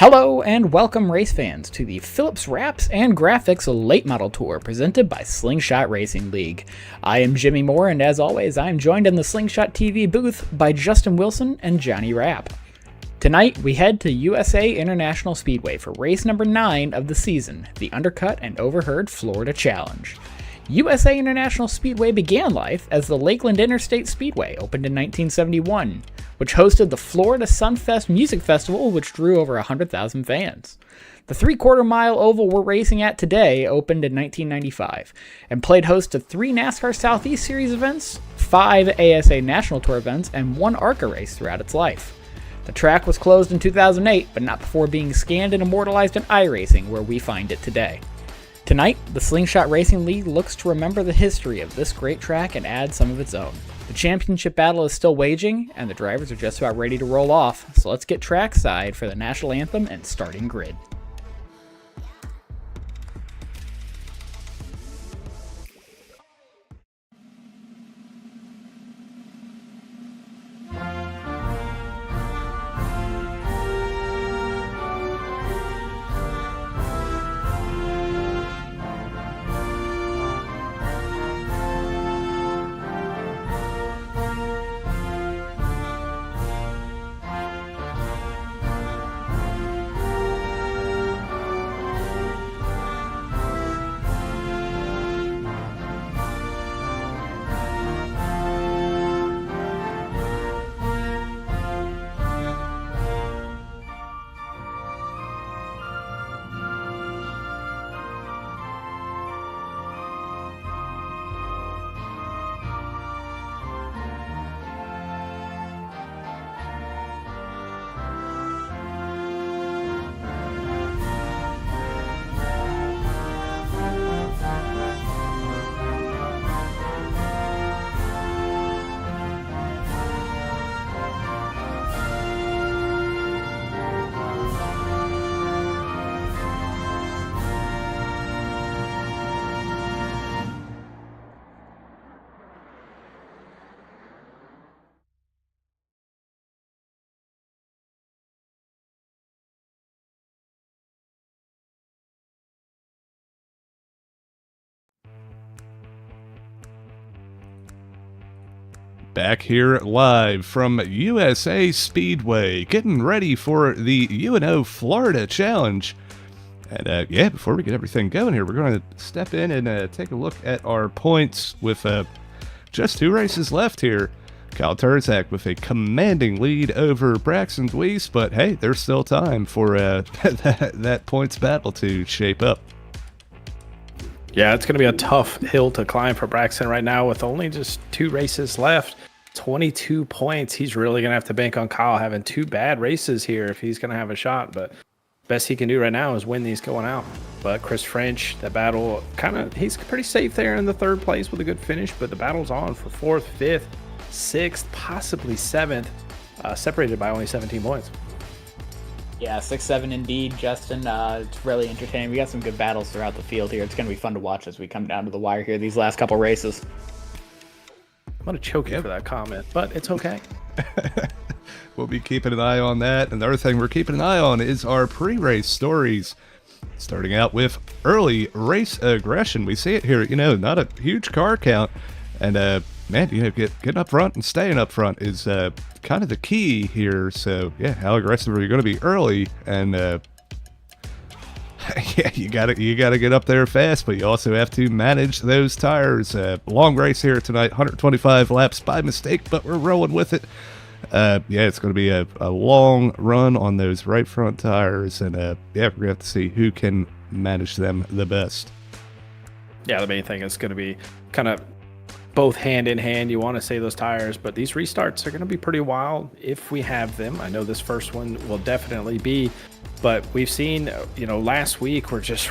Hello and welcome race fans to the Phillips Wraps and Graphics Late Model Tour presented by Slingshot Racing League. I am Jimmy Moore, and as always I am joined in the Slingshot TV booth by Justin Wilson and Johnny Rapp. Tonight we head to USA International Speedway for race number 9 of the season, the Undercut and Overheard Florida Challenge. USA International Speedway began life as the Lakeland Interstate Speedway, opened in 1971, which hosted the Florida Sunfest Music Festival, which drew over 100,000 fans. The 3/4 mile oval we're racing at today opened in 1995 and played host to 3 NASCAR Southeast Series events, 5 ASA National Tour events, and 1 ARCA race throughout its life. The track was closed in 2008, but not before being scanned and immortalized in iRacing, where we find it today. Tonight, the Slingshot Racing League looks to remember the history of this great track and add some of its own. The championship battle is still waging, and the drivers are just about ready to roll off, so let's get trackside for the national anthem and starting grid. Back here live from USA Speedway, getting ready for the UNO Florida Challenge. And before we get everything going here, we're going to step in and take a look at our points with just 2 races left here. Kyle Turzac with a commanding lead over Braxton, DeWise, but hey, there's still time for that points battle to shape up. Yeah, it's going to be a tough hill to climb for Braxton right now with only just 2 races left. 22 points. He's really going to have to bank on Kyle having 2 bad races here if he's going to have a shot. But best he can do right now is win these going out. But Chris French, the battle, he's pretty safe there in the 3rd place with a good finish. But the battle's on for 4th, 5th, 6th, possibly 7th, separated by only 17 points. Yeah, 6-7 indeed, Justin. It's really entertaining. We got some good battles throughout the field here. It's going to be fun to watch as we come down to the wire here these last couple races. I'm going to choke you for that comment, but it's okay. We'll be keeping an eye on that. And the other thing we're keeping an eye on is our pre-race stories. Starting out with early race aggression. We see it here, not a huge car count. And, man, getting up front and staying up front is kind of the key here. So, yeah, how aggressive are you going to be early? And, yeah, you gotta get up there fast, but you also have to manage those tires. Long race here tonight, 125 laps by mistake, but we're rolling with it. It's going to be a long run on those right front tires, and we're going to have to see who can manage them the best. Yeah, the main thing is going to be kind of both hand in hand. You want to save those tires, but these restarts are going to be pretty wild if we have them. I know this first one will definitely be, but we've seen, last week we're just,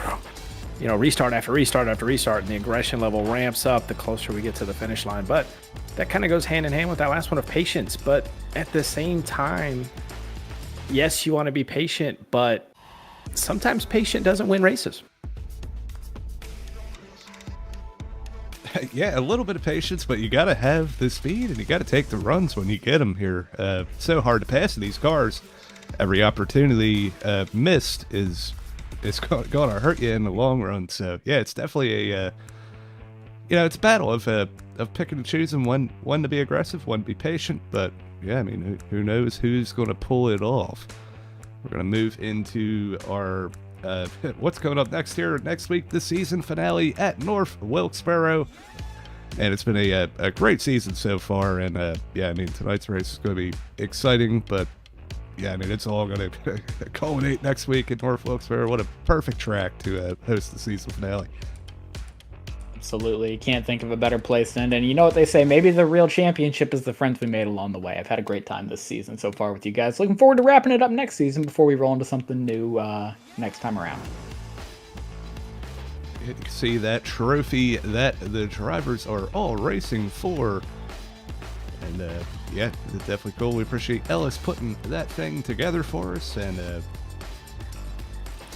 restart after restart after restart, and the aggression level ramps up the closer we get to the finish line. But that kind of goes hand in hand with that last one of patience. But at the same time, yes, you want to be patient, but sometimes patient doesn't win races. Yeah, a little bit of patience, but you got to have the speed and you got to take the runs when you get them here. So hard to pass in these cars. every opportunity missed is going to hurt you in the long run. So yeah, it's definitely a it's a battle of picking and choosing when to be aggressive, when to be patient. But yeah, I mean, who knows who's going to pull it off? We're going to move into our what's coming up next here next week, the season finale at North Wilkesboro. And it's been a great season so far. And yeah, I mean, tonight's race is going to be exciting, but yeah, I mean, it's all going to culminate next week at North Wilkesboro. What a perfect track to host the season finale. Absolutely. Can't think of a better place to end. And you know what they say, maybe the real championship is the friends we made along the way. I've had a great time this season so far with you guys. Looking forward to wrapping it up next season before we roll into something new next time around. You can see that trophy that the drivers are all racing for. And yeah, it's definitely cool. We appreciate Ellis putting that thing together for us. And yeah,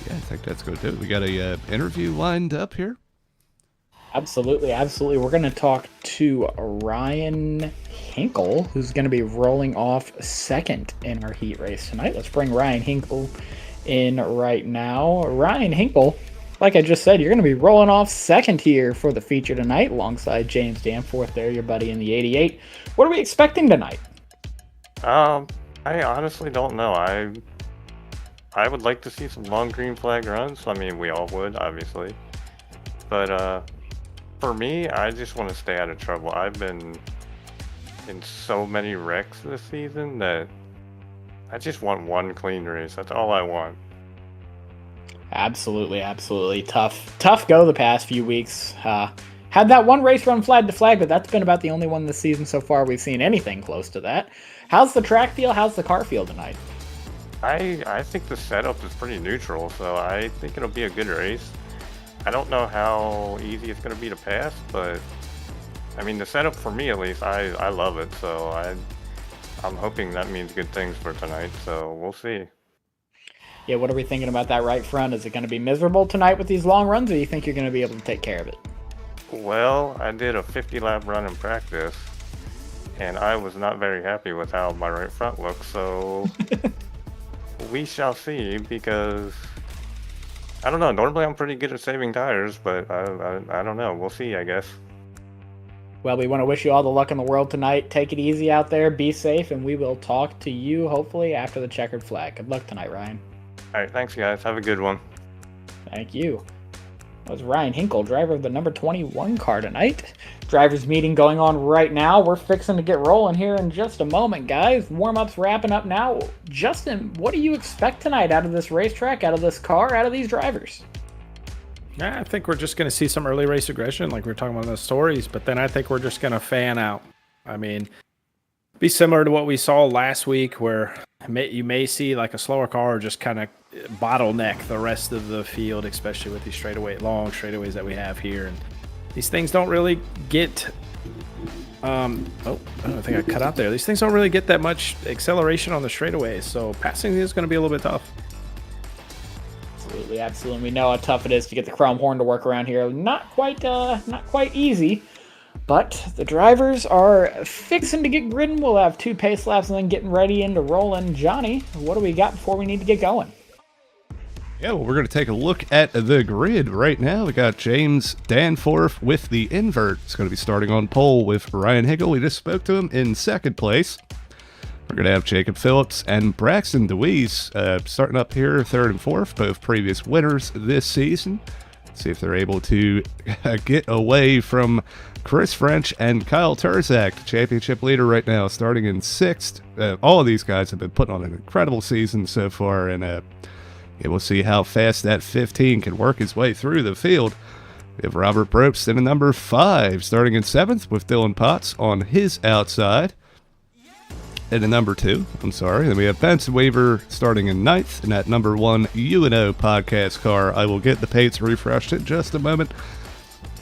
I think that's going to do it. We got a interview lined up here. Absolutely. We're going to talk to Ryan Hinkle, who's going to be rolling off second in our heat race tonight. Let's bring Ryan Hinkle in right now. Ryan Hinkle, like I just said, you're going to be rolling off second here for the feature tonight, alongside James Danforth there, your buddy in the 88. What are we expecting tonight? I honestly don't know. I would like to see some long green flag runs. I mean, we all would, obviously. But for me, I just want to stay out of trouble. I've been in so many wrecks this season that I just want one clean race. That's all I want. Absolutely. Tough go the past few weeks. Had that one race run flag to flag, but that's been about the only one this season so far we've seen anything close to that. How's the track feel? How's the car feel tonight? I think the setup is pretty neutral, so I think it'll be a good race. I don't know how easy it's going to be to pass, but I mean, the setup for me at least, I love it. So I'm hoping that means good things for tonight. So we'll see. Yeah, what are we thinking about that right front? Is it going to be miserable tonight with these long runs, or do you think you're going to be able to take care of it? Well, I did a 50-lap run in practice, and I was not very happy with how my right front looks. So we shall see, because I don't know. Normally, I'm pretty good at saving tires, but I don't know. We'll see, I guess. Well, we want to wish you all the luck in the world tonight. Take it easy out there. Be safe, and we will talk to you, hopefully, after the checkered flag. Good luck tonight, Ryan. All right. Thanks, guys. Have a good one. Thank you. That was Ryan Hinkle, driver of the number 21 car tonight. Drivers meeting going on right now. We're fixing to get rolling here in just a moment, guys. Warm-up's wrapping up now. Justin, what do you expect tonight out of this racetrack, out of this car, out of these drivers? Yeah, I think we're just going to see some early race aggression like we were talking about in the stories, but then I think we're just going to fan out. I mean, be similar to what we saw last week, where you may see like a slower car just kind of bottleneck the rest of the field, especially with these long straightaways that we have here. And these things don't really get I don't think I cut out there. These things don't really get that much acceleration on the straightaways, so passing is going to be a little bit tough. Absolutely. We know how tough it is to get the chrome horn to work around here. Not quite easy, but the drivers are fixing to get gridding. We'll have 2 pace laps and then getting ready into rolling. Johnny, what do we got before we need to get going? Yeah, well, we're going to take a look at the grid right now. We got James Danforth with the invert. It's going to be starting on pole with Ryan Hinkle. We just spoke to him in second place. We're going to have Jacob Phillips and Braxton DeWise starting up here, third and fourth, both previous winners this season. See if they're able to get away from Chris French and Kyle Turzac, the championship leader right now, starting in sixth. All of these guys have been putting on an incredible season so far, and we'll see how fast that 15 can work his way through the field. We have Robert Brobst in a number 5, starting in 7th with Dylan Potts on his outside. And a number 2, Then we have Benson Weaver starting in 9th in that number 1 UNO podcast car. I will get the pates refreshed in just a moment.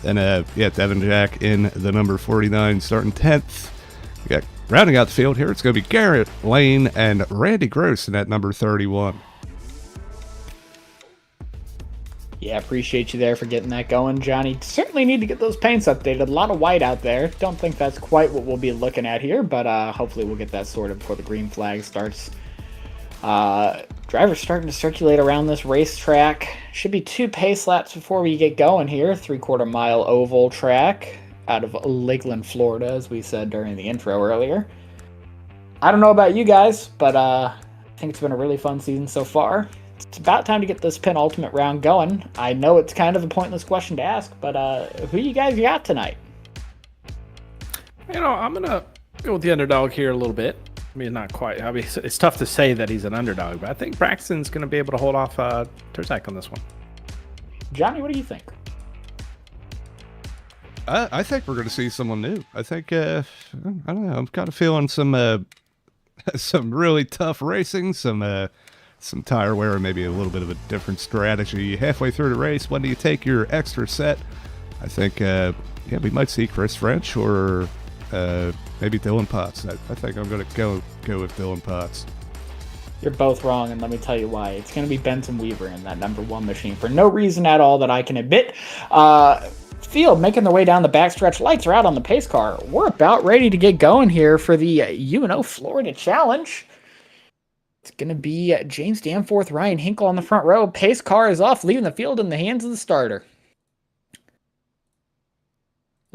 And Devin Jack in the number 49 starting 10th. We got rounding out the field here. It's going to be Garrett Lane and Randy Gross in that number 31. Yeah, appreciate you there for getting that going, Johnny. Certainly need to get those paints updated. A lot of white out there. Don't think that's quite what we'll be looking at here, but hopefully we'll get that sorted before the green flag starts. Drivers starting to circulate around this racetrack. Should be 2 pace laps before we get going here. 3/4 mile oval track out of Lakeland, Florida, as we said during the intro earlier. I don't know about you guys, but I think it's been a really fun season so far. It's about time to get this penultimate round going. I know it's kind of a pointless question to ask, but who you guys got tonight? I'm going to go with the underdog here a little bit. I mean, not quite. I mean, it's tough to say that he's an underdog, but I think Braxton's going to be able to hold off Turzac on this one. Johnny, what do you think? I think we're going to see someone new. I think, I don't know, I'm kind of feeling some really tough racing, some tire wear, maybe a little bit of a different strategy. Halfway through the race, when do you take your extra set? I think, we might see Chris French or maybe Dylan Potts. I think I'm going to go with Dylan Potts. You're both wrong, and let me tell you why. It's going to be Benson Weaver in that number 1 machine for no reason at all that I can admit. Field making their way down the backstretch. Lights are out on the pace car. We're about ready to get going here for the UNO Florida Challenge. It's going to be James Danforth, Ryan Hinkle on the front row. Pace car is off, leaving the field in the hands of the starter.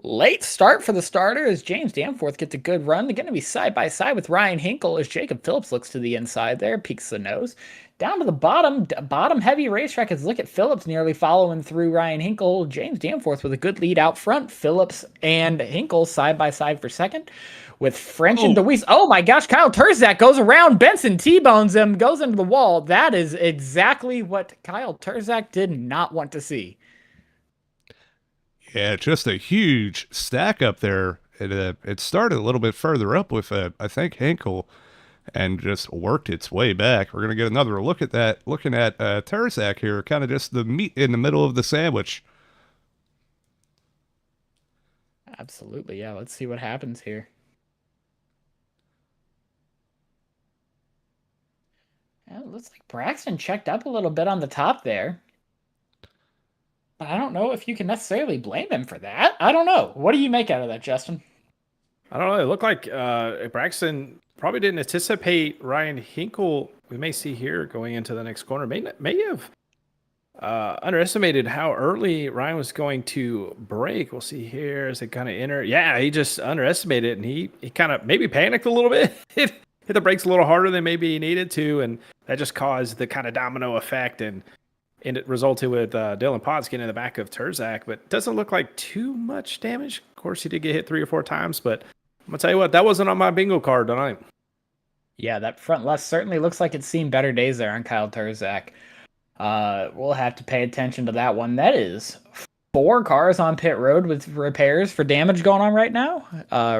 Late start for the starter as James Danforth gets a good run. They're going to be side by side with Ryan Hinkle as Jacob Phillips looks to the inside there, peeks the nose. Down to the bottom heavy racetrack as look at Phillips nearly following through Ryan Hinkle. James Danforth with a good lead out front. Phillips and Hinkle side by side for second with French and DeWise. Oh my gosh, Kyle Turzac goes around Benson, T-bones him, goes into the wall. That is exactly what Kyle Turzac did not want to see. Yeah, just a huge stack up there. It started a little bit further up with, I think, Hinkle, and just worked its way back. We're going to get another look at that, looking at Turzac here, kind of just the meat in the middle of the sandwich. Absolutely, yeah. Let's see what happens here. Yeah, it looks like Braxton checked up a little bit on the top there. I don't know if you can necessarily blame him for that. I don't know. What do you make out of that, Justin? I don't know. It looked like Braxton probably didn't anticipate Ryan Hinkle. We may see here going into the next corner. May have underestimated how early Ryan was going to brake. We'll see here as they kind of enter. Yeah, he just underestimated it, and he kind of maybe panicked a little bit. Hit the brakes a little harder than maybe he needed to, and that just caused the kind of domino effect, and it resulted with Dylan Potts getting in the back of Turzac, but it doesn't look like too much damage. Of course, he did get hit 3 or 4 times, but I'm going to tell you what, that wasn't on my bingo card tonight. Yeah, that front left certainly looks like it's seen better days there on Kyle Turzac. We'll have to pay attention to that one. That is 4 cars on pit road with repairs for damage going on right now.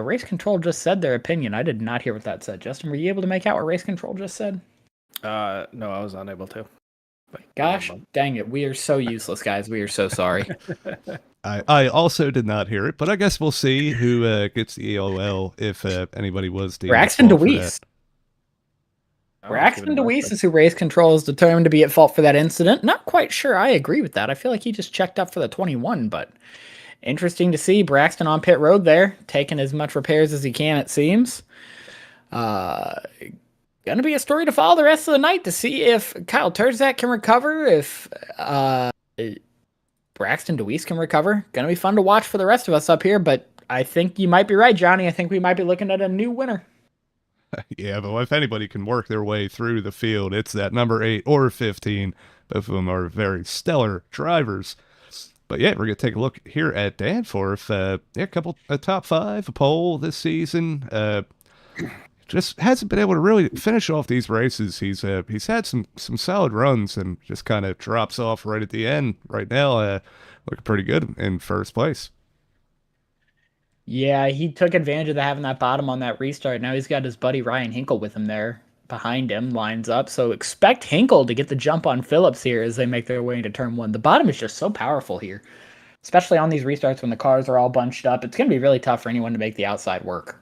Race Control just said their opinion. I did not hear what that said. Justin, were you able to make out what Race Control just said? No, I was unable to. Gosh, dang it. We are so useless, guys. We are so sorry. I also did not hear it, but I guess we'll see who gets the EOL if anybody was deemed Braxton DeWise. Braxton DeWise is who Race Control is determined to be at fault for that incident. Not quite sure I agree with that. I feel like he just checked up for the 21, but interesting to see Braxton on pit road there, taking as much repairs as he can, it seems. Going to be a story to follow the rest of the night to see if Kyle Turzac can recover, if Braxton DeWise can recover. Going to be fun to watch for the rest of us up here, but I think you might be right, Johnny. I think we might be looking at a new winner. Yeah, but if anybody can work their way through the field, it's that number 8 or 15. Both of them are very stellar drivers. But yeah, we're going to take a look here at Danforth. A couple, a top 5, a pole this season. Just hasn't been able to really finish off these races. He's had some solid runs and just kind of drops off right at the end. Right now, looking pretty good in first place. Yeah, he took advantage of having that bottom on that restart. Now he's got his buddy Ryan Hinkle with him there behind him, lines up. So expect Hinkle to get the jump on Phillips here as they make their way into turn 1. The bottom is just so powerful here, especially on these restarts when the cars are all bunched up. It's going to be really tough for anyone to make the outside work.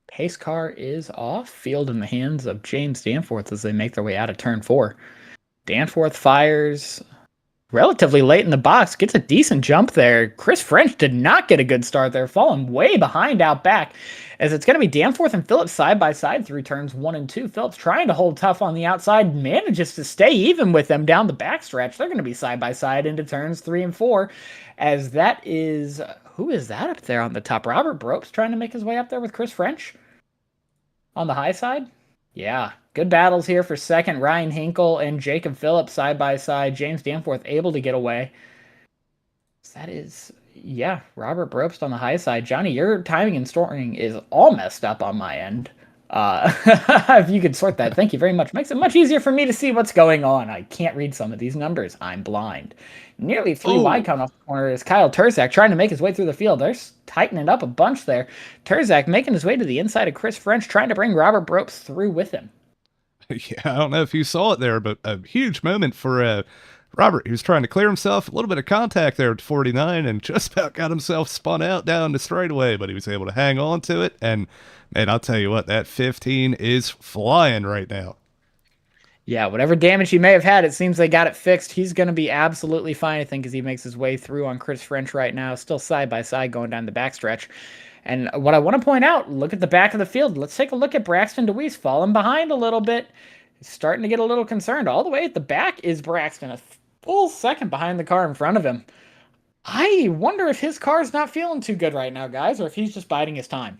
Pace car is off. Field in the hands of James Danforth as they make their way out of turn 4. Danforth fires relatively late in the box, gets a decent jump there. Chris French did not get a good start there, falling way behind out back, as it's going to be Danforth and Phillips side by side through turns 1 and 2. Phillips trying to hold tough on the outside, manages to stay even with them down the backstretch. They're going to be side by side into turns 3 and 4, as that is, who is that up there on the top? Robert Bropes trying to make his way up there with Chris French on the high side. Yeah, good battles here for second. Ryan Hinkle and Jacob Phillips side by side. James Danforth able to get away. That is, yeah, Robert Brobst on the high side. Johnny, your timing and storing is all messed up on my end. If you could sort that, thank you very much. Makes it much easier for me to see what's going on. I can't read some of these numbers. I'm blind. Nearly 3 wide coming off the corner is Kyle Turzac trying to make his way through the field. They're tightening up a bunch there. Turzac making his way to the inside of Chris French, trying to bring Robert Bropes through with him. Yeah, I don't know if you saw it there, but a huge moment for Robert. He was trying to clear himself. A little bit of contact there at 49 and just about got himself spun out down the straightaway, but he was able to hang on to it. And, man, I'll tell you what, that 15 is flying right now. Yeah, whatever damage he may have had, it seems they got it fixed. He's going to be absolutely fine, I think, as he makes his way through on Chris French right now. Still side by side going down the backstretch. And what I want to point out, look at the back of the field. Let's take a look at Braxton DeWise falling behind a little bit. He's starting to get a little concerned. All the way at the back is Braxton, a full second behind the car in front of him. I wonder if his car's not feeling too good right now, guys, or if he's just biding his time.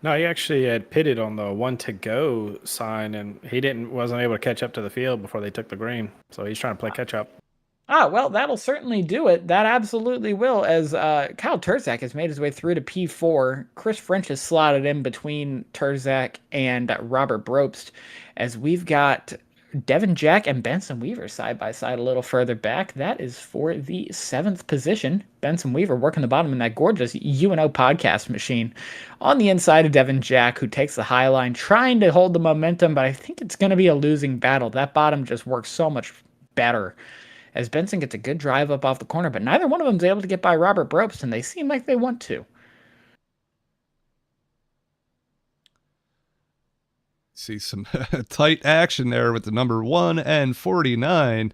No, he actually had pitted on the 1 to go sign, and he wasn't able to catch up to the field before they took the green. So he's trying to play catch up. Well, that'll certainly do it. That absolutely will, as Kyle Turzac has made his way through to P4. Chris French is slotted in between Turzac and Robert Brobst, as we've got Devin Jack and Benson Weaver side by side a little further back. That is for the 7th position. Benson Weaver working the bottom in that gorgeous UNO podcast machine. On the inside of Devin Jack, who takes the high line, trying to hold the momentum, but I think it's going to be a losing battle. That bottom just works so much better, as Benson gets a good drive up off the corner, but neither one of them is able to get by Robert Brobst, and they seem like they want to. See some tight action there with the number 1 and 49.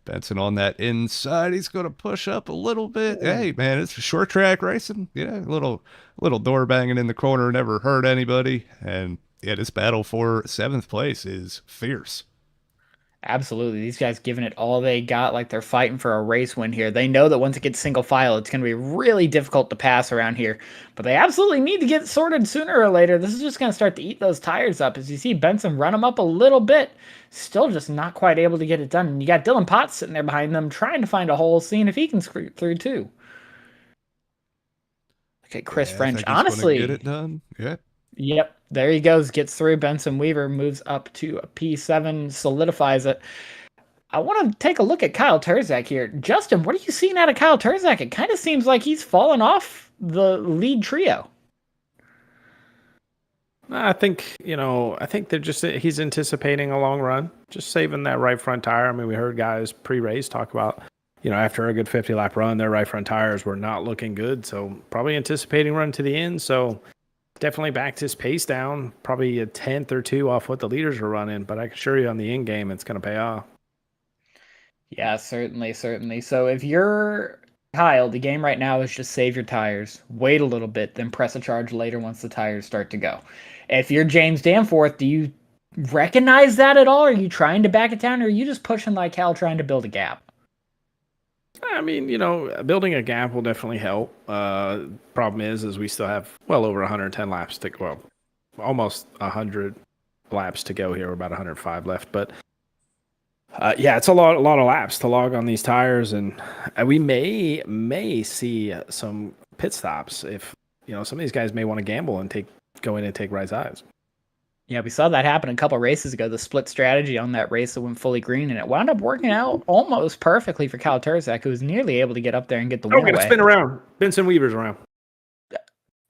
Benson on that inside. He's going to push up a little bit. Hey, man, it's short track racing. Yeah, a little door banging in the corner never hurt anybody. And yeah, this battle for 7th place is fierce. Absolutely. These guys giving it all they got, like they're fighting for a race win here. They know that once it gets single file, it's going to be really difficult to pass around here. But they absolutely need to get sorted sooner or later. This is just going to start to eat those tires up. As you see Benson run them up a little bit, still just not quite able to get it done. And you got Dylan Potts sitting there behind them, trying to find a hole, seeing if he can scrape through too. Okay, Chris French. Honestly, get it done. Yeah. Yep, there he goes, gets through. Benson Weaver moves up to a P7, solidifies it. I want to take a look at Kyle Turzac here. Justin, what are you seeing out of Kyle Turzac? It kind of seems like he's fallen off the lead trio. I think, they're just, he's anticipating a long run, just saving that right front tire. I mean, we heard guys pre-race talk about, after a good 50-lap run, their right front tires were not looking good. So probably anticipating run to the end. So definitely backed his pace down, probably a 10th or 2 off what the leaders were running, but I can assure you on the end game, it's going to pay off. Yeah, certainly. So if you're Kyle, the game right now is just save your tires, wait a little bit, then press a charge later once the tires start to go. If you're James Danforth, do you recognize that at all? Are you trying to back it down, or are you just pushing like hell trying to build a gap? I mean, building a gap will definitely help. Problem is we still have well over 110 laps to go. Well, almost 100 laps to go here. We're about 105 left, but it's a lot of laps to log on these tires, and we may see some pit stops if some of these guys may want to gamble and go in and take right sides. Yeah, we saw that happen a couple races ago, the split strategy on that race that went fully green, and it wound up working out almost perfectly for Kyle Turzac, who was nearly able to get up there and get the win away. Gonna spin around. Benson Weaver's around.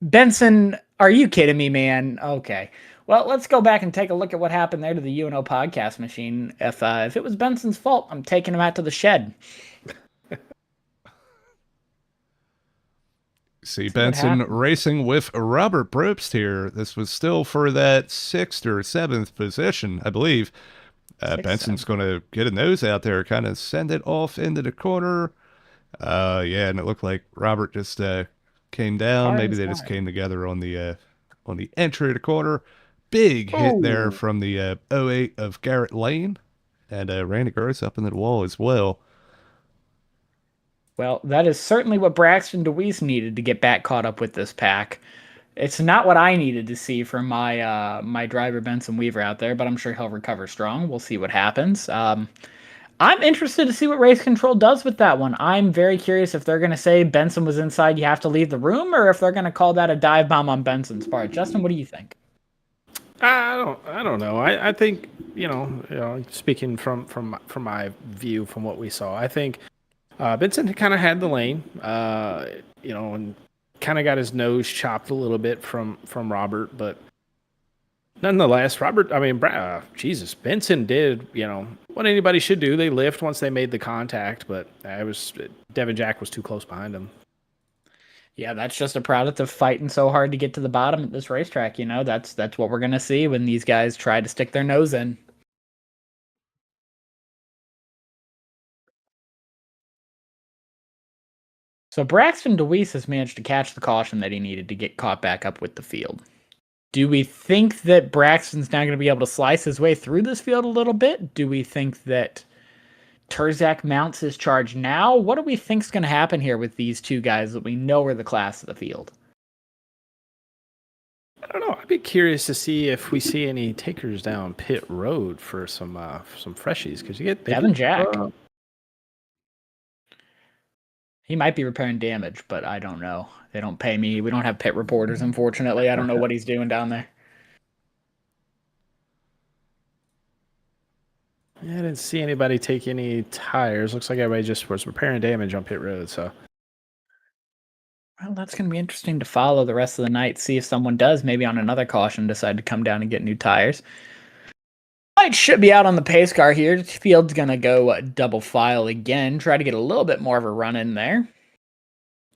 Benson, are you kidding me, man? Okay. Well, let's go back and take a look at what happened there to the UNO podcast machine. If it was Benson's fault, I'm taking him out to the shed. See Benson racing with Robert Brobst here. This was still for that 6th or 7th position, I believe. Benson's going to get a nose out there, kind of send it off into the corner. Yeah, and it looked like Robert just came down. Maybe they just came together on the entry of the corner. Big hit there from the 08 of Garrett Lane, and Randy Gross up into the wall as well. Well, that is certainly what Braxton DeWise needed to get back caught up with this pack. It's not what I needed to see from my my driver Benson Weaver out there, but I'm sure he'll recover strong. We'll see what happens. I'm interested to see what race control does with that one. I'm very curious if they're going to say Benson was inside, you have to leave the room, or if they're going to call that a dive bomb on Benson's part. Justin, what do you think? I don't know. I think you know, speaking from my view from what we saw, I think Benson kind of had the lane, you know, and kind of got his nose chopped a little bit from Robert, but nonetheless, Jesus, Benson did, you know, what anybody should do. They lift once they made the contact, but Devin Jack was too close behind him. Yeah, that's just a product of fighting so hard to get to the bottom at this racetrack. You know, that's what we're going to see when these guys try to stick their nose in. So Braxton DeWise has managed to catch the caution that he needed to get caught back up with the field. Do we think that Braxton's now going to be able to slice his way through this field a little bit? Do we think that Turzac mounts his charge now? What do we think is going to happen here with these two guys that we know are the class of the field? I don't know. I'd be curious to see if we see any takers down pit road for some freshies, because you get Devin Jack. He might be repairing damage, but I don't know. They don't pay me. We don't have pit reporters, unfortunately. I don't know what he's doing down there. Yeah, I didn't see anybody take any tires. Looks like everybody just was repairing damage on pit road. So, well, that's going to be interesting to follow the rest of the night. See if someone does, maybe on another caution, decide to come down and get new tires. Light should be out on the pace car here. The field's going to go double file again. Try to get a little bit more of a run in there.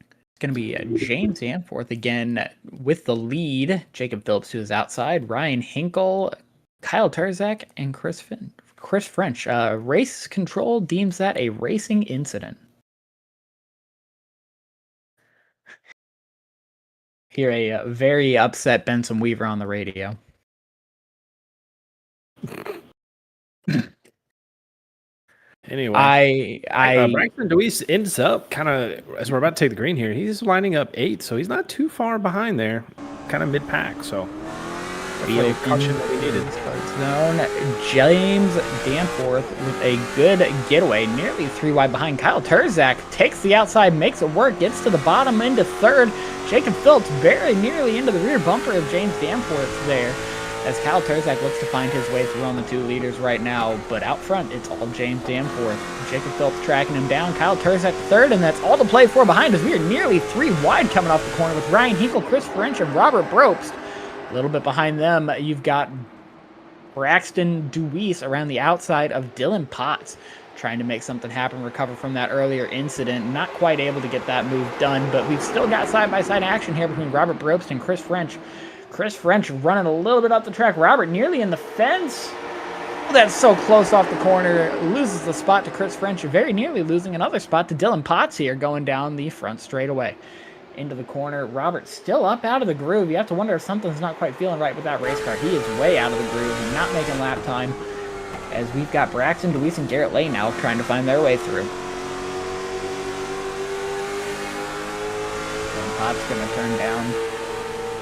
It's going to be James Danforth again with the lead. Jacob Phillips to his outside. Ryan Hinkle, Kyle Turzac, and Chris French. Race control deems that a racing incident. Hear a very upset Benson Weaver on the radio. Anyway, Braxton DeWise ends up kind of, as we're about to take the green here, he's lining up 8th, so he's not too far behind there, kind of mid-pack. So, field caution that we needed. Zone. James Danforth with a good getaway, nearly 3 wide behind. Kyle Turzac takes the outside, makes it work, gets to the bottom into 3rd. Jacob Phillips very nearly into the rear bumper of James Danforth there, as Kyle Turzac looks to find his way through on the 2 leaders right now. But out front, it's all James Danforth. Jacob Phillips tracking him down. Kyle Turzac 3rd, and that's all to play for behind us. We are nearly 3 wide coming off the corner with Ryan Hinkle, Chris French, and Robert Brobst. A little bit behind them, you've got Braxton DeWise around the outside of Dylan Potts, trying to make something happen, recover from that earlier incident. Not quite able to get that move done, but we've still got side-by-side action here between Robert Brobst and Chris French. Chris French running a little bit up the track. Robert nearly in the fence. Oh, that's so close off the corner. Loses the spot to Chris French. Very nearly losing another spot to Dylan Potts here, going down the front straightaway. Into the corner. Robert still up out of the groove. You have to wonder if something's not quite feeling right with that race car. He is way out of the groove and not making lap time, as we've got Braxton DeWise and Garrett Lane now trying to find their way through. And Potts going to turn down.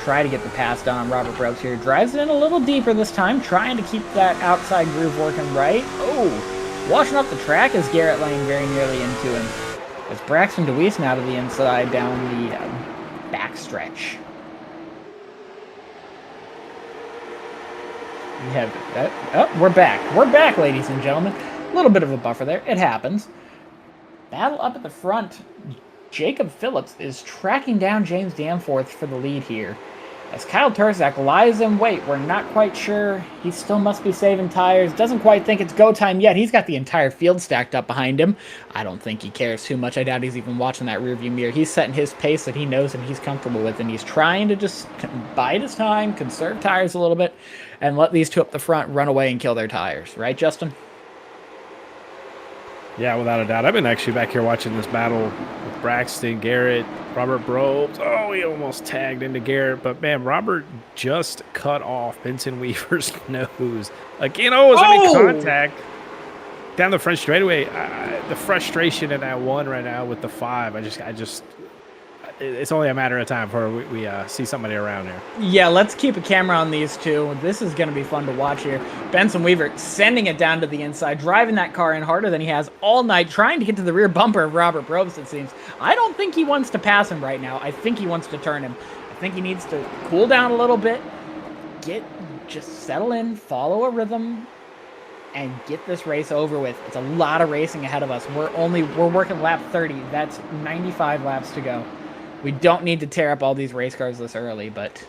Try to get the pass down on Robert Brobst here. Drives it in a little deeper this time, trying to keep that outside groove working right. Oh, washing up the track as Garrett Lane very nearly into him. It's Braxton DeWise now to the inside down the backstretch. We have that. Oh, we're back. We're back, ladies and gentlemen. A little bit of a buffer there. It happens. Battle up at the front. Jacob Phillips is tracking down James Danforth for the lead here. As Kyle Turzac lies in wait, we're not quite sure. He still must be saving tires. Doesn't quite think it's go time yet. He's got the entire field stacked up behind him. I don't think he cares too much. I doubt he's even watching that rearview mirror. He's setting his pace that he knows and he's comfortable with, and he's trying to just bide his time, conserve tires a little bit, and let these two up the front run away and kill their tires. Right, Justin? Yeah, without a doubt. I've been actually back here watching this battle with Braxton, Garrett, Robert Brobes. Oh, he almost tagged into Garrett. But, man, Robert just cut off Benson Weaver's nose. Again, it was any contact down the front straightaway. The frustration in that one right now with the 5, it's only a matter of time before we see somebody around here. Yeah, let's keep a camera on these two. This is going to be fun to watch here. Benson Weaver sending it down to the inside, driving that car in harder than he has all night, trying to get to the rear bumper of Robert Brobes, it seems. I don't think he wants to pass him right now. I think he wants to turn him. I think he needs to cool down a little bit, just settle in, follow a rhythm, and get this race over with. It's a lot of racing ahead of us. We're working lap 30. That's 95 laps to go. We don't need to tear up all these race cars this early, but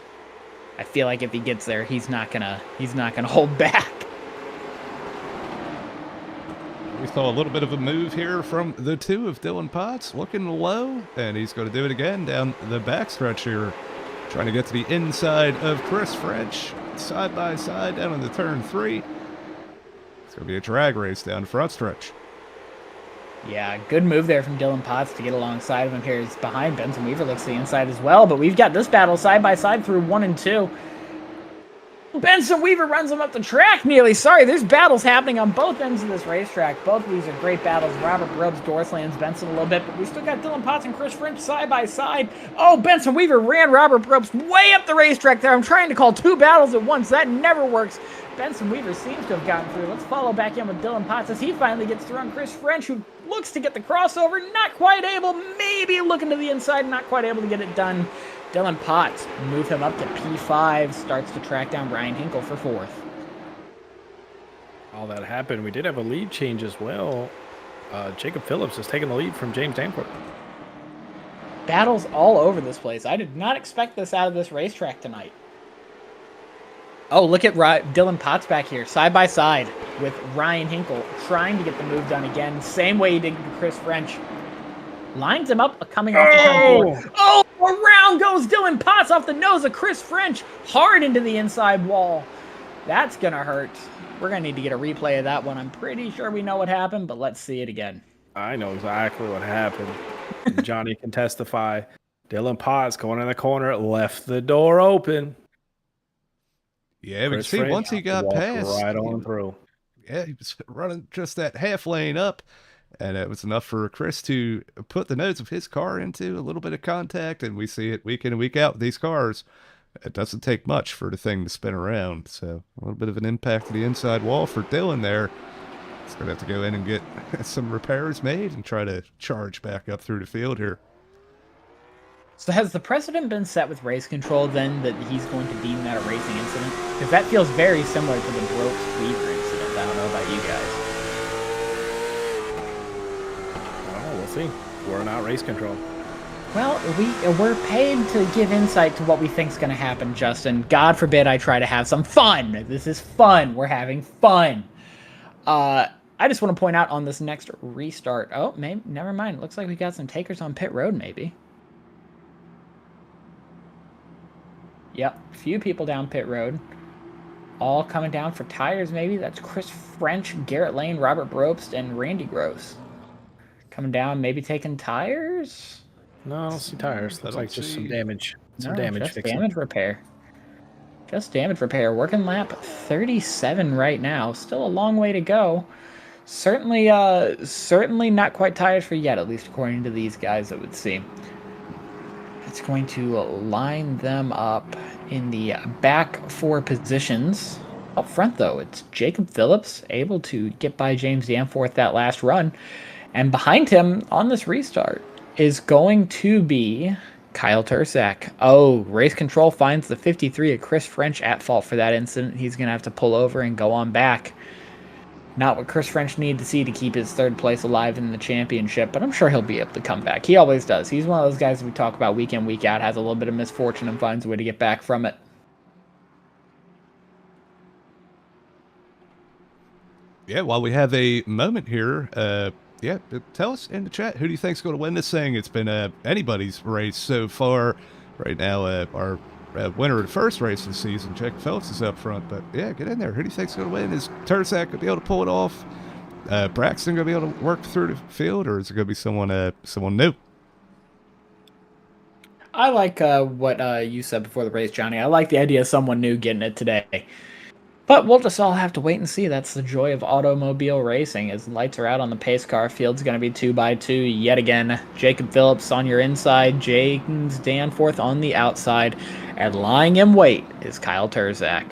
I feel like if he gets there, he's not gonna hold back. We saw a little bit of a move here from the 2 of Dylan Potts, looking low, and he's going to do it again down the backstretch here, trying to get to the inside of Chris French, side by side down in the turn 3. It's going to be a drag race down the front stretch. Yeah, good move there from Dylan Potts to get alongside of him here. He's behind Benson Weaver, looks to the inside as well, but we've got this battle side by side through 1 and 2. Benson Weaver runs him up the track nearly. Sorry, there's battles happening on both ends of this racetrack. Both of these are great battles. Robert Brobes dorslands Benson a little bit, but we still got Dylan Potts and Chris French side by side. Oh, Benson Weaver ran Robert Brobes way up the racetrack there. I'm trying to call 2 battles at once. That never works. Benson Weaver seems to have gotten through. Let's follow back in with Dylan Potts as he finally gets through on Chris French, who looks to get the crossover. Not quite able. Maybe looking to the inside. Not quite able to get it done. Dylan Potts move him up to P5. Starts to track down Ryan Hinkle for 4th. All that happened. We did have a lead change as well. Jacob Phillips is taking the lead from James Danforth. Battles all over this place. I did not expect this out of this racetrack tonight. Oh, look at Dylan Potts back here, side by side with Ryan Hinkle, trying to get the move done again. Same way he did to Chris French. Lines him up, coming off the turn 4. Oh, around goes Dylan Potts off the nose of Chris French, hard into the inside wall. That's going to hurt. We're going to need to get a replay of that one. I'm pretty sure we know what happened, but let's see it again. I know exactly what happened. Johnny can testify. Dylan Potts going in the corner, left the door open. Yeah, but see, once he got past, right on through. Yeah, he was running just that half lane up, and it was enough for Chris to put the nose of his car into a little bit of contact, and we see it week in and week out with these cars. It doesn't take much for the thing to spin around, so a little bit of an impact to the inside wall for Dylan there. He's going to have to go in and get some repairs made and try to charge back up through the field here. So has the precedent been set with race control then that he's going to deem that a racing incident? Because that feels very similar to the Brobes Weaver incident. I don't know about you guys. Oh, we'll see. We're not race control. Well, we're paid to give insight to what we think's going to happen, Justin. God forbid I try to have some fun. This is fun. We're having fun. I just want to point out on this next restart. Oh, maybe never mind. It looks like we got some takers on pit road, maybe. Yep, a few people down pit road. All coming down for tires, maybe. That's Chris French, Garrett Lane, Robert Brobst, and Randy Gross. Coming down, maybe taking tires? No, I don't see tires. Looks like just some damage. Some damage just fixing. damage repair. Just damage repair. Working lap 37 right now. Still a long way to go. Certainly not quite tires for yet, at least according to these guys, it would seem. It's going to line them up in the back 4 positions. Up front, though, it's Jacob Phillips, able to get by James Danforth that last run. And behind him on this restart is going to be Kyle Turzac. Oh, race control finds the 53 of Chris French at fault for that incident. He's going to have to pull over and go on back. Not what Chris French needed to see to keep his third place alive in the championship, but I'm sure he'll be able to come back. He always does. He's one of those guys we talk about week in, week out, has a little bit of misfortune and finds a way to get back from it. Yeah, while we have a moment here, yeah, tell us in the chat, who do you think's going to win this thing? It's been anybody's race so far. Right now, our winner of the first race of the season, Jacob Phelps, is up front. But yeah, get in there. Who do you think's going to win? Is Turzac going to be able to pull it off? Braxton going to be able to work through the field, or is it going to be someone new? I like what you said before the race, Johnny. I like the idea of someone new getting it today. But we'll just all have to wait and see. That's the joy of automobile racing. As the lights are out on the pace car, field's going to be 2x2 yet again. Jacob Phillips on your inside, James Danforth on the outside, and lying in wait is Kyle Turzac.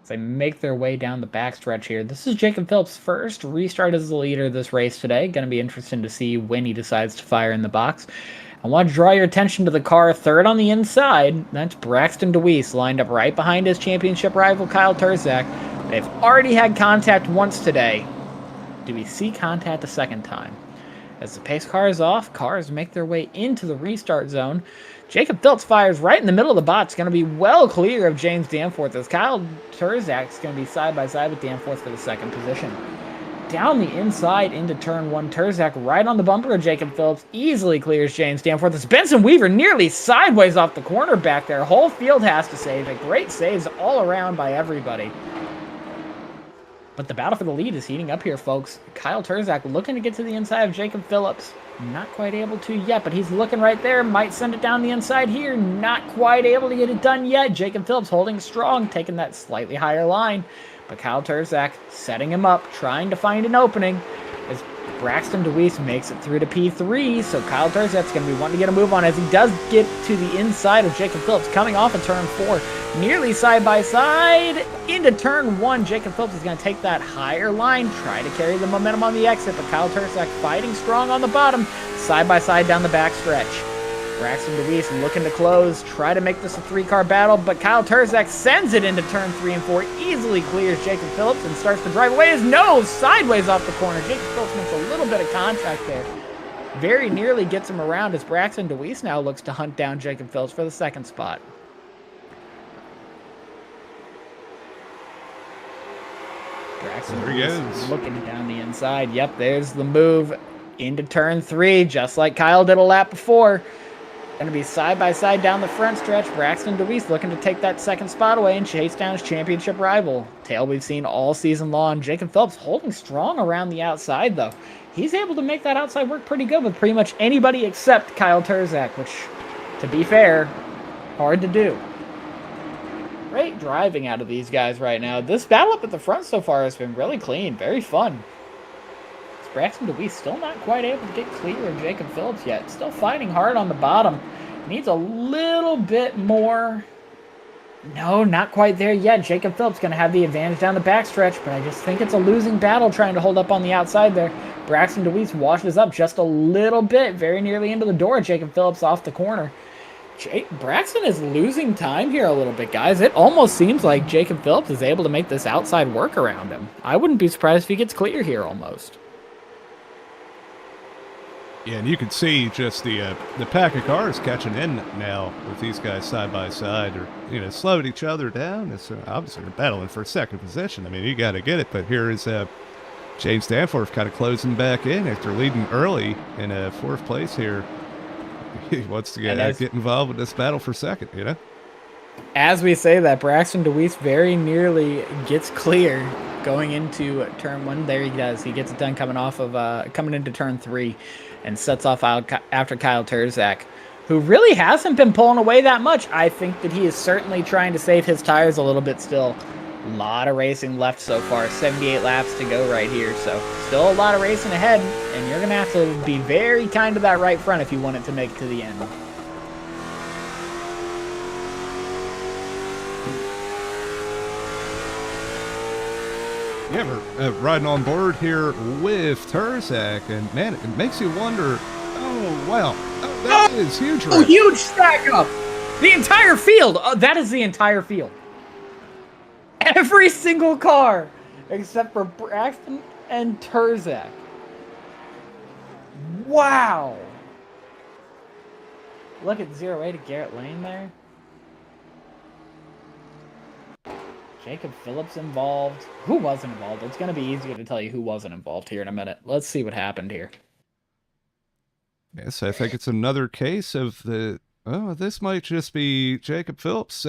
As they make their way down the backstretch here, this is Jacob Phillips' first restart as the leader of this race today. Going to be interesting to see when he decides to fire in the box. I want to draw your attention to the car third on the inside. That's Braxton DeWise, lined up right behind his championship rival Kyle Turzac. They've already had contact once today. Do we see contact a second time? As the pace car is off, cars make their way into the restart zone. Jacob Phillips fires right in the middle of the box, going to be well clear of James Danforth, as Kyle Turzac is going to be side by side with Danforth for the second position. Down the inside into turn one, Turzac right on the bumper of Jacob Phillips easily clears James Danforth. As Benson Weaver nearly sideways off the corner back there. Whole field has to save it. Great saves all around by everybody. But the battle for the lead is heating up here, folks. Kyle Turzac looking to get to the inside of Jacob Phillips. Not quite able to yet, but he's looking right there. Might send it down the inside here. Not quite able to get it done yet. Jacob Phillips holding strong, taking that slightly higher line. But Kyle Turzac setting him up, trying to find an opening as Braxton DeWise makes it through to P3. So Kyle Turzac's going to be wanting to get a move on as he does get to the inside of Jacob Phillips, coming off of turn 4, nearly side by side into turn 1. Jacob Phillips is going to take that higher line, try to carry the momentum on the exit, but Kyle Turzac fighting strong on the bottom, side by side down the back stretch. Braxton DeWise looking to close, try to make this a 3-car battle, but Kyle Turzac sends it into turn 3 and 4, easily clears Jacob Phillips and starts to drive away his nose sideways off the corner. Jacob Phillips makes a little bit of contact there. Very nearly gets him around as Braxton DeWise now looks to hunt down Jacob Phillips for the second spot. Braxton DeWise looking down the inside. Yep, there's the move into turn 3, just like Kyle did a lap before. Going to be side by side down the front stretch. Braxton DeWise looking to take that second spot away and chase down his championship rival. Tale we've seen all season long. Jacob Phillips holding strong around the outside, though. He's able to make that outside work pretty good with pretty much anybody except Kyle Turzac, which, to be fair, hard to do. Great driving out of these guys right now. This battle up at the front so far has been really clean, very fun. Braxton DeWise still not quite able to get clear of Jacob Phillips yet. Still fighting hard on the bottom. Needs a little bit more. No, not quite there yet. Jacob Phillips going to have the advantage down the backstretch, but I just think it's a losing battle trying to hold up on the outside there. Braxton DeWise washes up just a little bit, very nearly into the door. Jacob Phillips off the corner. Braxton is losing time here a little bit, guys. It almost seems like Jacob Phillips is able to make this outside work around him. I wouldn't be surprised if he gets clear here almost. Yeah, and you can see just the pack of cars catching in now with these guys side by side, or slowed each other down. It's obviously they're battling for second position. I mean, you got to get it, but here is James Danforth kind of closing back in after leading early in fourth place here. He wants to get involved with this battle for second, As we say that, Braxton DeWise very nearly gets clear going into turn 1. There he does. He gets it done coming into turn 3 and sets off out after Kyle Turzac, who really hasn't been pulling away that much. I think that he is certainly trying to save his tires a little bit still. A lot of racing left so far. 78 laps to go right here. So still a lot of racing ahead, and you're going to have to be very kind to that right front if you want it to make it to the end. Yeah, we're riding on board here with Turzac, and man, it makes you wonder, oh, wow, that is huge. Oh, huge stack up. The entire field. That is the entire field. Every single car except for Braxton and Turzac. Wow. Look at 0-8 to Garrett Lane there. Jacob Phillips involved. Who wasn't involved? It's going to be easier to tell you who wasn't involved here in a minute. Let's see what happened here. Yes, I think it's another case of this might just be Jacob Phillips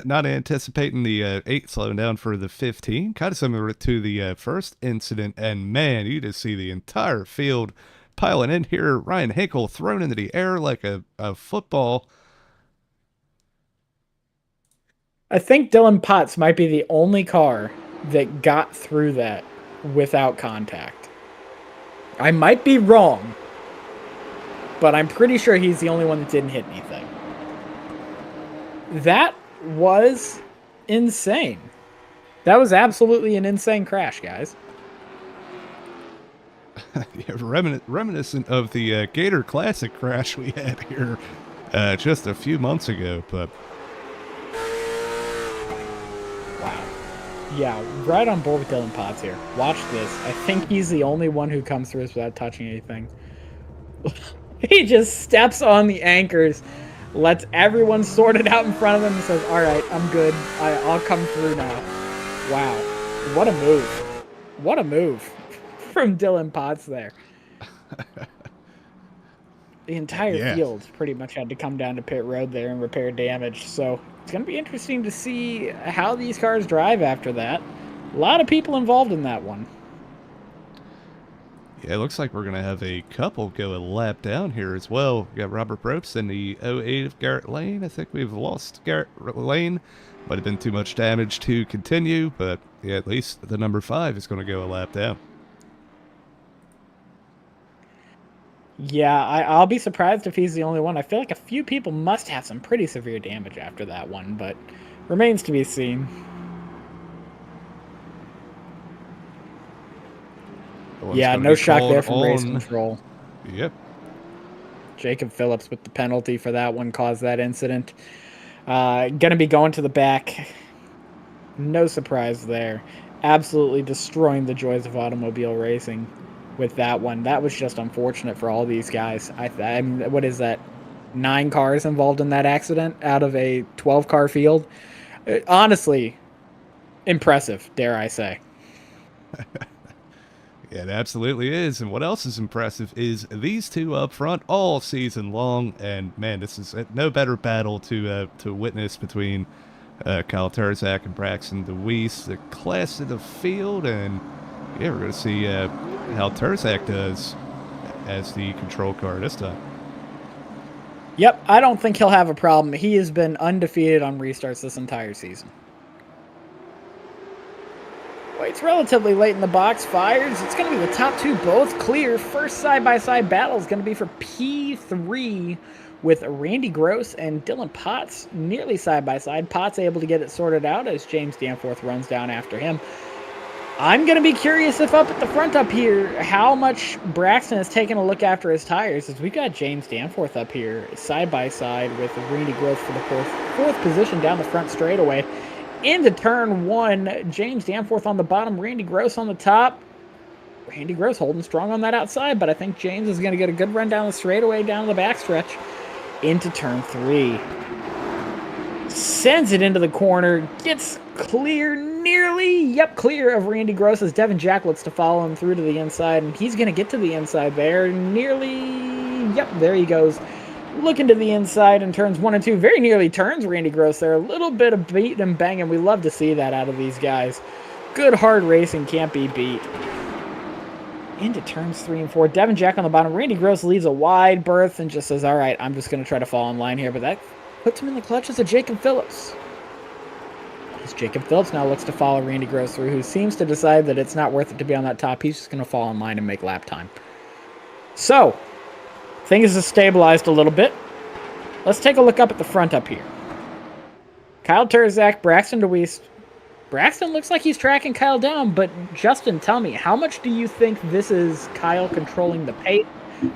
not anticipating the 8 slowing down for the 15. Kind of similar to the first incident. And man, you just see the entire field piling in here. Ryan Hinkle thrown into the air like a football. I think Dylan Potts might be the only car that got through that without contact. I might be wrong, but I'm pretty sure he's the only one that didn't hit anything. That was insane. That was absolutely an insane crash, guys. Yeah, reminiscent of the Gator Classic crash we had here just a few months ago, but... Wow. Yeah, right on board with Dylan Potts here. Watch this. I think he's the only one who comes through this without touching anything. He just steps on the anchors, lets everyone sort it out in front of him, and says, all right, I'm good. I'll come through now. Wow. What a move. What a move from Dylan Potts there. The entire field pretty much had to come down to pit road there and repair damage. So it's going to be interesting to see how these cars drive after that. A lot of people involved in that one. Yeah, it looks like we're going to have a couple go a lap down here as well. We got Robert Probst in the 08 of Garrett Lane. I think we've lost Garrett Lane. Might have been too much damage to continue, but yeah, at least the number 5 is going to go a lap down. Yeah, I'll be surprised if he's the only one. I feel like a few people must have some pretty severe damage after that one, but remains to be seen. Yeah, no shock there from race control. Yep. Jacob Phillips with the penalty for that one caused that incident. Gonna be going to the back. No surprise there. Absolutely destroying the joys of automobile racing with that one. That was just unfortunate for all these guys. I mean, what is that? 9 cars involved in that accident out of a 12-car field. Honestly, impressive, dare I say. Yeah, it absolutely is. And what else is impressive is these two up front all season long. And man, this is no better battle to witness between Kyle Turzac and Braxton DeWise, the class of the field. And yeah, we're going to see how Turzac does as the control car this time. Yep, I don't think he'll have a problem. He has been undefeated on restarts this entire season. Waits relatively late in the box, fires. It's going to be the top 2 both clear. First side-by-side battle is going to be for P3 with Randy Gross and Dylan Potts nearly side-by-side. Potts able to get it sorted out as James Danforth runs down after him. I'm going to be curious if up at the front up here, how much Braxton has taken a look after his tires, as we've got James Danforth up here side-by-side with Randy Gross for the fourth position down the front straightaway. Into turn 1, James Danforth on the bottom, Randy Gross on the top. Randy Gross holding strong on that outside, but I think James is going to get a good run down the straightaway, down the backstretch. Into turn 3. Sends it into the corner, gets clear, clear of Randy Gross as Devin Jack looks to follow him through to the inside, and he's going to get to the inside there. There he goes. Looking to the inside in turns 1 and 2. Very nearly turns Randy Gross there. A little bit of beating and banging. We love to see that out of these guys. Good hard racing, can't be beat. Into turns 3 and 4. Devin Jack on the bottom. Randy Gross leaves a wide berth and just says, all right, I'm just going to try to fall in line here. But that puts him in the clutches of Jacob Phillips. As Jacob Phillips now looks to follow Randy Gross through, who seems to decide that it's not worth it to be on that top. He's just going to fall in line and make lap time. So, things have stabilized a little bit. Let's take a look up at the front up here. Kyle Turzac, Braxton DeWise. Braxton looks like he's tracking Kyle down, but Justin, tell me, how much do you think this is Kyle controlling the pace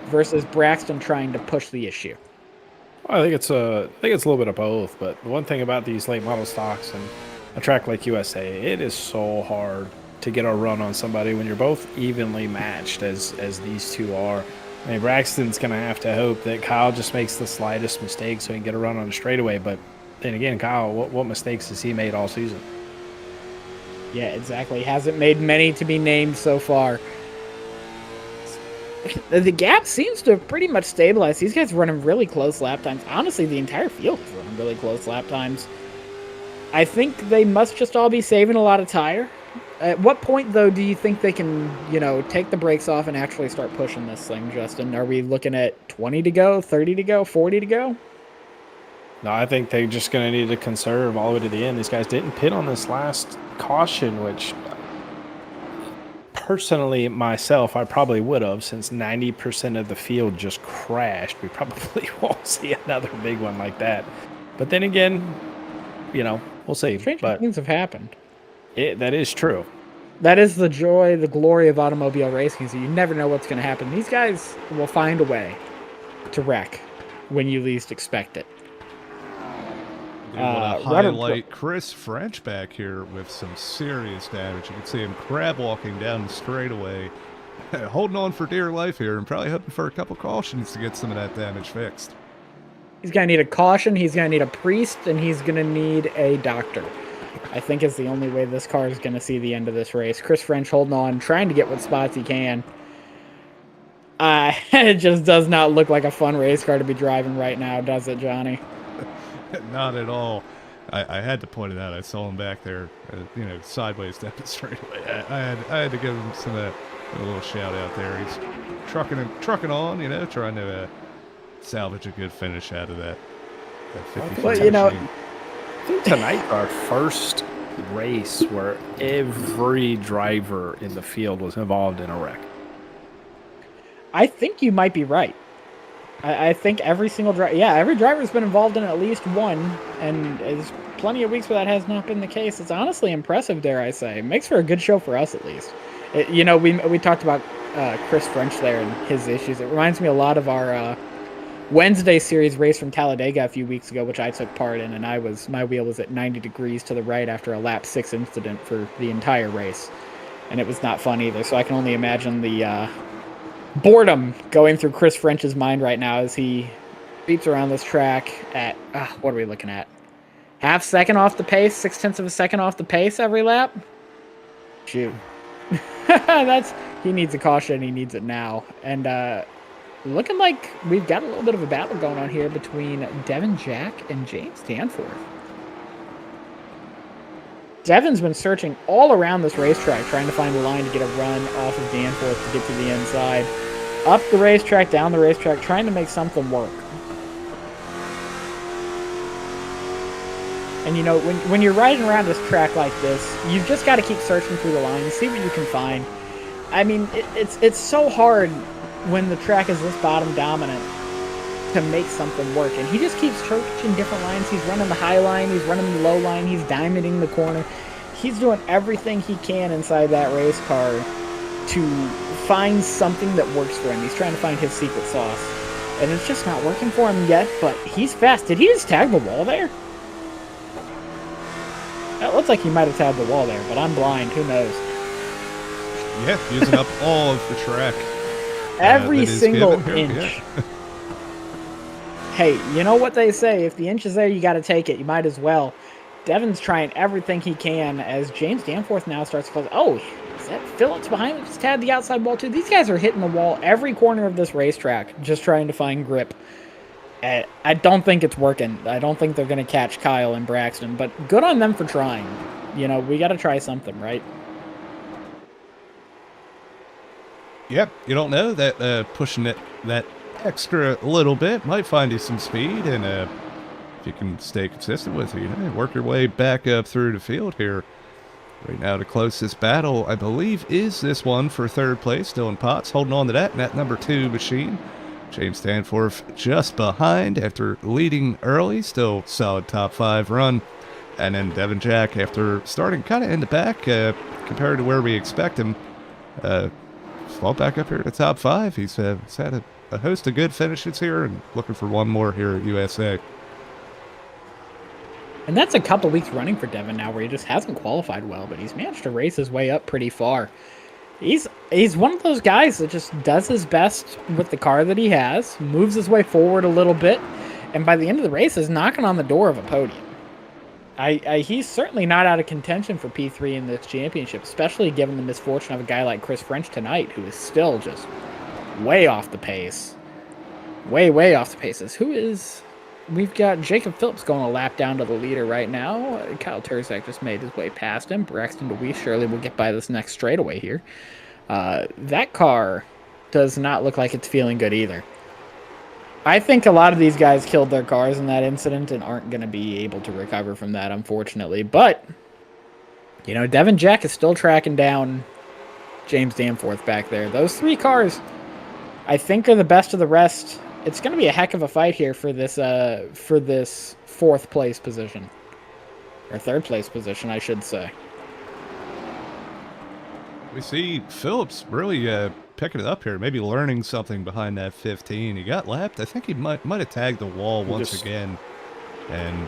versus Braxton trying to push the issue? Well, I think it's a little bit of both. But the one thing about these late model stocks, and a track like USA, it is so hard to get a run on somebody when you're both evenly matched as these two are. I mean, Braxton's going to have to hope that Kyle just makes the slightest mistake so he can get a run on a straightaway. But then again, Kyle, what mistakes has he made all season? Yeah, exactly. Hasn't made many to be named so far. The gap seems to have pretty much stabilized. These guys are running really close lap times. Honestly, the entire field is running really close lap times. I think they must just all be saving a lot of tire. At what point, though, do you think they can, take the brakes off and actually start pushing this thing, Justin? Are we looking at 20 to go, 30 to go, 40 to go? No, I think they're just going to need to conserve all the way to the end. These guys didn't pit on this last caution, which personally, myself, I probably would have, since 90% of the field just crashed. We probably won't see another big one like that. But then again, we'll see. Strange things have happened. That is true. That is the joy, the glory of automobile racing, so you never know what's going to happen. These guys will find a way to wreck when you least expect it. Highlight Chris French back here with some serious damage. You can see him crab walking down the straightaway, holding on for dear life here and probably hoping for a couple cautions to get some of that damage fixed. He's going to need a caution, he's going to need a priest, and he's going to need a doctor. I think is the only way this car is going to see the end of this race. Chris French holding on, trying to get what spots he can. It just does not look like a fun race car to be driving right now, does it, Johnny? Not at all. I had to point it out. I saw him back there, sideways down the straightaway. I had to give him a little shout out there. He's trucking on, trying to salvage a good finish out of that 50. Well, I think tonight our first race where every driver in the field was involved in a wreck. I think you might be right. I think every single driver, every driver's been involved in at least one, and there's plenty of weeks where that has not been the case. It's honestly impressive, dare I say. It makes for a good show for us, at least. We talked about Chris French there and his issues. It reminds me a lot of our Wednesday series race from Talladega a few weeks ago, which I took part in, and my wheel was at 90 degrees to the right after a lap 6 incident for the entire race, and it was not fun either. So I can only imagine the boredom going through Chris French's mind right now as he beeps around this track at what are we looking at? Half second off the pace, 0.6 of a second off the pace every lap. Shoot, he needs a caution. He needs it now, and looking like we've got a little bit of a battle going on here between Devin Jack and James Danforth. Devin's been searching all around this racetrack, trying to find a line to get a run off of Danforth to get to the inside. Up the racetrack, down the racetrack, trying to make something work. And when you're riding around this track like this, you've just got to keep searching through the lines, see what you can find. I mean, it's so hard when the track is this bottom dominant to make something work, and he just keeps searching different lines. He's running the high line, he's running the low line, he's diamonding the corner. He's doing everything he can inside that race car to find something that works for him. He's trying to find his secret sauce, and it's just not working for him yet, but he's fast. Did he just tag the wall there? It looks like he might have tagged the wall there, but I'm blind. Who knows? Yeah, using up all of the track. Every single inch. Yeah. Hey, you know what they say, if the inch is there, you got to take it. You might as well. Devin's trying everything he can as James Danforth now starts to close. Oh, is that Phillips behind him? Just tagged the outside wall too. These guys are hitting the wall every corner of this racetrack, just trying to find grip. I don't think it's working. I don't think they're going to catch Kyle and Braxton, but good on them for trying. We got to try something, right? Yep, you don't know that pushing it that extra little bit might find you some speed, and if you can stay consistent with it, work your way back up through the field here. Right now, the closest battle, I believe, is this one for third place. Dylan Potts holding on to that in that number 2 machine. James Danforth just behind after leading early, still solid top 5 run. And then Devin Jack, after starting kind of in the back compared to where we expect him, fall back up here to top 5. He's had a host of good finishes here and looking for one more here at USA. And that's a couple weeks running for Devin now where he just hasn't qualified well, but he's managed to race his way up pretty far. He's one of those guys that just does his best with the car that he has, moves his way forward a little bit, and by the end of the race is knocking on the door of a podium. He's certainly not out of contention for P3 in this championship, especially given the misfortune of a guy like Chris French tonight, who is still just way off the pace. Way off the paces. We've got Jacob Phillips going a lap down to the leader right now. Kyle Turzac just made his way past him. Braxton DeWise surely will get by this next straightaway here. That car does not look like it's feeling good either. I think a lot of these guys killed their cars in that incident and aren't going to be able to recover from that, unfortunately. But, you know, Devin Jack is still tracking down James Danforth back there. Those 3 cars, I think, are the best of the rest. It's going to be a heck of a fight here for this 4th place position. Or 3rd place position, I should say. We see Phillips really picking it up here, maybe learning something behind that 15. He got lapped. I think he might have tagged the wall once again. And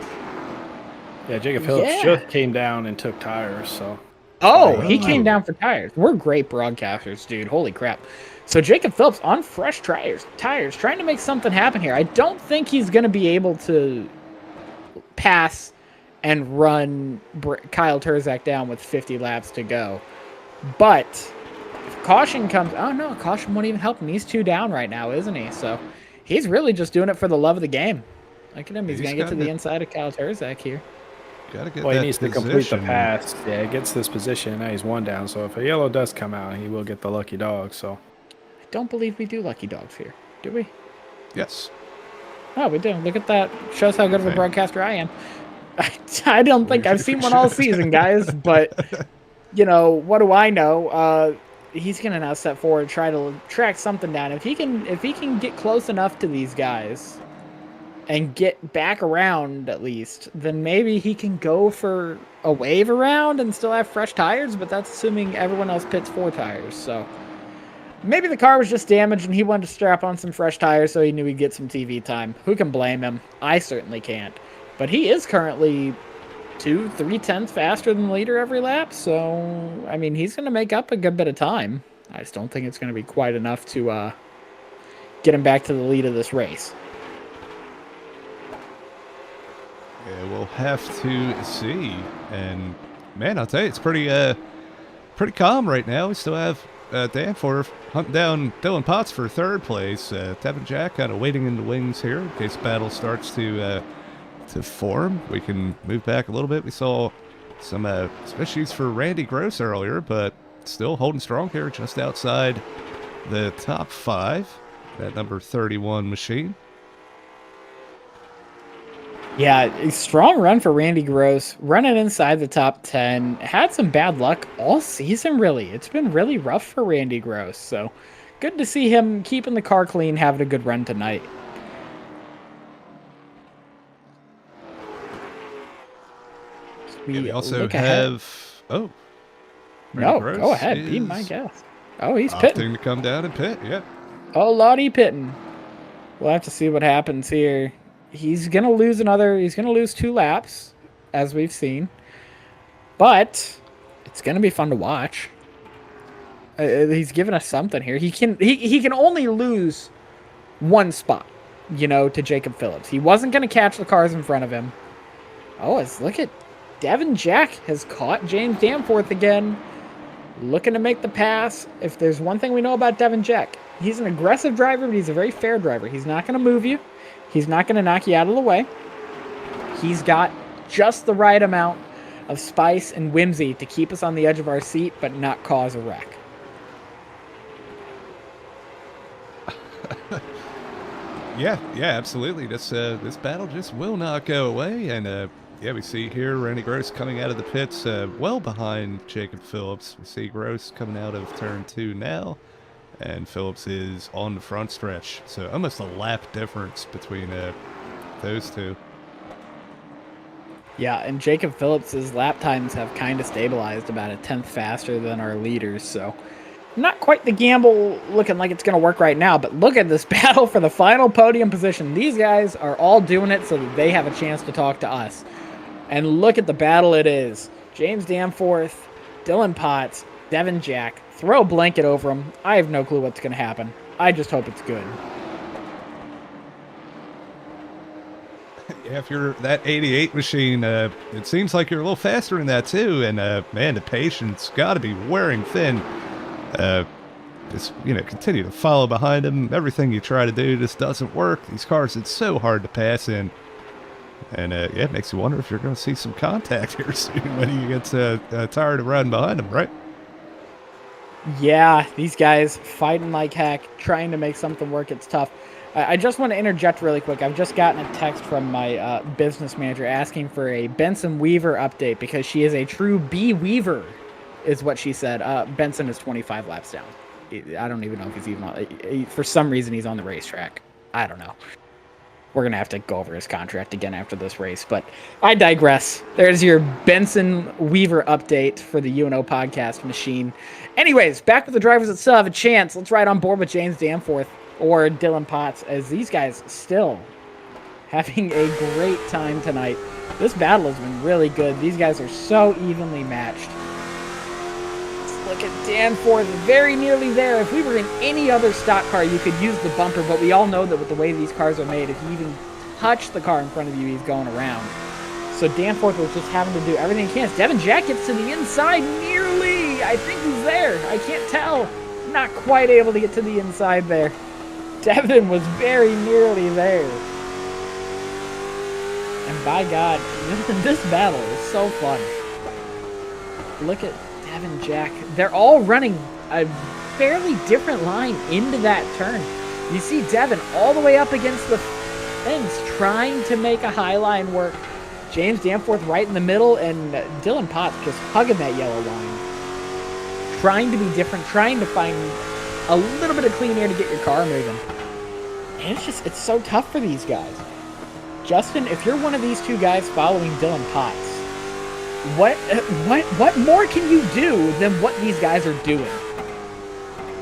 yeah, Jacob Phillips just came down and took tires, so. Oh, he came down for tires. We're great broadcasters, dude. Holy crap. So Jacob Phillips on fresh tires, trying to make something happen here. I don't think he's going to be able to pass and run Kyle Turzac down with 50 laps to go. But if caution comes, oh no, caution won't even help him. He's 2 down right now, isn't he? So he's really just doing it for the love of the game. Look at him. He's going to get to the inside of Kyle Turzac here. Gotta get well, he needs to complete the pass. Yeah, he gets this position. Now he's 1 down. So if a yellow does come out, he will get the lucky dog. So I don't believe we do lucky dogs here. Do we? Yes. Oh, we do. Look at that. Shows how good of a broadcaster I am. I don't think I've seen one all season, guys. But, you know, what do I know? He's going to now step forward, try to track something down. If he can get close enough to these guys and get back around at least, then maybe he can go for a wave around and still have fresh tires, but that's assuming everyone else pits 4 tires. So maybe the car was just damaged and he wanted to strap on some fresh tires so he knew he'd get some TV time. Who can blame him? I certainly can't. But he is currently 2-3 tenths faster than the leader every lap, so I mean he's going to make up a good bit of time. I just don't think it's going to be quite enough to get him back to the lead of this race. Yeah, we'll have to see. And man, I'll tell you, it's pretty calm right now. We still have Danforth hunting down Dylan Potts for 3rd place. Devin Jack kind of waiting in the wings here in case battle starts to form. We can move back a little bit. We saw some issues for Randy Gross earlier, but still holding strong here just outside the top 5. That number 31 machine. Yeah, a strong run for Randy Gross, running inside the top 10. Had some bad luck all season, really. It's been really rough for Randy Gross, so good to see him keeping the car clean, having a good run tonight. We also have... Oh. No, go ahead. Be my guest. Oh, he's pitting. To come down and pit, yeah. Oh, Lottie pitting. We'll have to see what happens here. He's going to lose he's going to lose 2 laps, as we've seen. But it's going to be fun to watch. He's giving us something here. He can only lose 1 spot, you know, to Jacob Phillips. He wasn't going to catch the cars in front of him. Oh, look at Devin Jack has caught James Danforth again. Looking to make the pass. If there's one thing we know about Devin Jack, he's an aggressive driver, but he's a very fair driver. He's not going to move you. He's not going to knock you out of the way. He's got just the right amount of spice and whimsy to keep us on the edge of our seat, but not cause a wreck. Yeah, absolutely. This battle just will not go away. And yeah, we see here Randy Gross coming out of the pits well behind Jacob Phillips. We see Gross coming out of turn 2 now. And Phillips is on the front stretch. So almost a lap difference between those 2. Yeah, and Jacob Phillips' lap times have kind of stabilized about a tenth faster than our leaders. So not quite the gamble looking like it's going to work right now. But look at this battle for the final podium position. These guys are all doing it so that they have a chance to talk to us. And look at the battle it is. James Danforth, Dylan Potts, Devin Jack. Throw a blanket over him. I have no clue what's going to happen. I just hope it's good. Yeah, if you're that 88 machine, it seems like you're a little faster than that too. And man, the patience got to be wearing thin. Just continue to follow behind him. Everything you try to do just doesn't work. These cars, it's so hard to pass in. And yeah, it makes you wonder if you're going to see some contact here soon when he gets tired of riding behind him, right? Yeah, these guys fighting like heck, trying to make something work. It's tough. I just want to interject really quick. I've just gotten a text from my business manager asking for a Benson Weaver update because she is a true B Weaver, is what she said. Benson is 25 laps down. I don't even know if he's even on. For some reason, he's on the racetrack. I don't know. We're going to have to go over his contract again after this race, but I digress. There's your Benson Weaver update for the UNO podcast machine. Anyways, back with the drivers that still have a chance. Let's ride on board with James Danforth or Dylan Potts, as these guys still having a great time tonight. This battle has been really good. These guys are so evenly matched. Let's look at Danforth, very nearly there. If we were in any other stock car, you could use the bumper, but we all know that with the way these cars are made, if you even touch the car in front of you, he's going around. So Danforth was just having to do everything he can. Devin Jack gets to the inside nearly. I think he's there. I can't tell. Not quite able to get to the inside there. Devin was very nearly there. And by God, this battle is so fun. Look at Devin Jack. They're all running a fairly different line into that turn. You see Devin all the way up against the fence trying to make a high line work. James Danforth right in the middle, and Dylan Potts just hugging that yellow line. Trying to be different, trying to find a little bit of clean air to get your car moving. And it's so tough for these guys. Justin, if you're one of these two guys following Dylan Potts, what more can you do than what these guys are doing?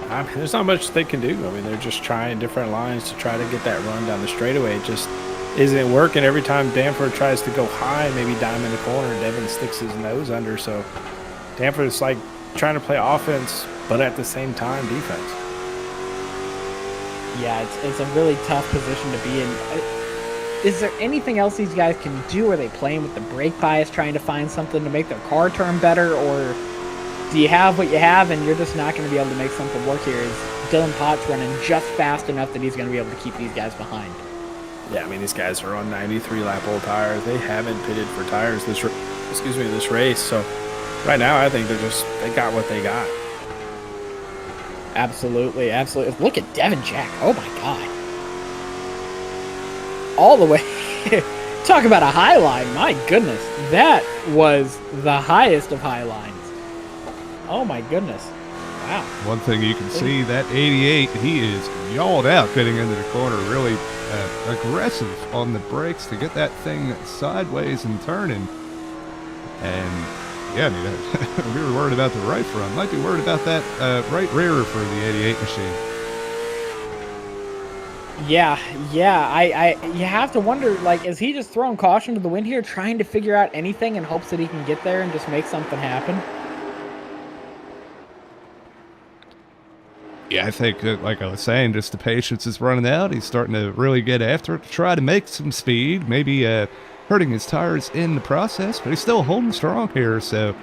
I mean, there's not much they can do. I mean, they're just trying different lines to try to get that run down the straightaway. It just isn't working. Every time Danforth tries to go high, maybe dime in the corner, Devin sticks his nose under. So Danforth's like trying to play offense, but at the same time, defense. Yeah, it's a really tough position to be in. Is there anything else these guys can do? Are they playing with the brake bias, trying to find something to make their car turn better? Or do you have what you have and you're just not going to be able to make something work here? Is Dylan Potts running just fast enough that he's going to be able to keep these guys behind? Yeah, I mean, these guys are on 93-lap old tires. They haven't pitted for tires this race. So right now, I think they got what they got. Absolutely, absolutely. Look at Devin Jack. Oh, my God. All the way. Talk about a high line. My goodness. That was the highest of high lines. Oh, my goodness. Wow. One thing you can see, that 88, he is yawed out getting into the corner. Really aggressive on the brakes to get that thing sideways and turning. And yeah, I mean, we were worried about the right front. Might be worried about that right rear for the 88 machine. Yeah. You have to wonder, like, is he just throwing caution to the wind here, trying to figure out anything in hopes that he can get there and just make something happen? Yeah, I think, like I was saying, just the patience is running out. He's starting to really get after it to try to make some speed, maybe hurting his tires in the process, but he's still holding strong here. So,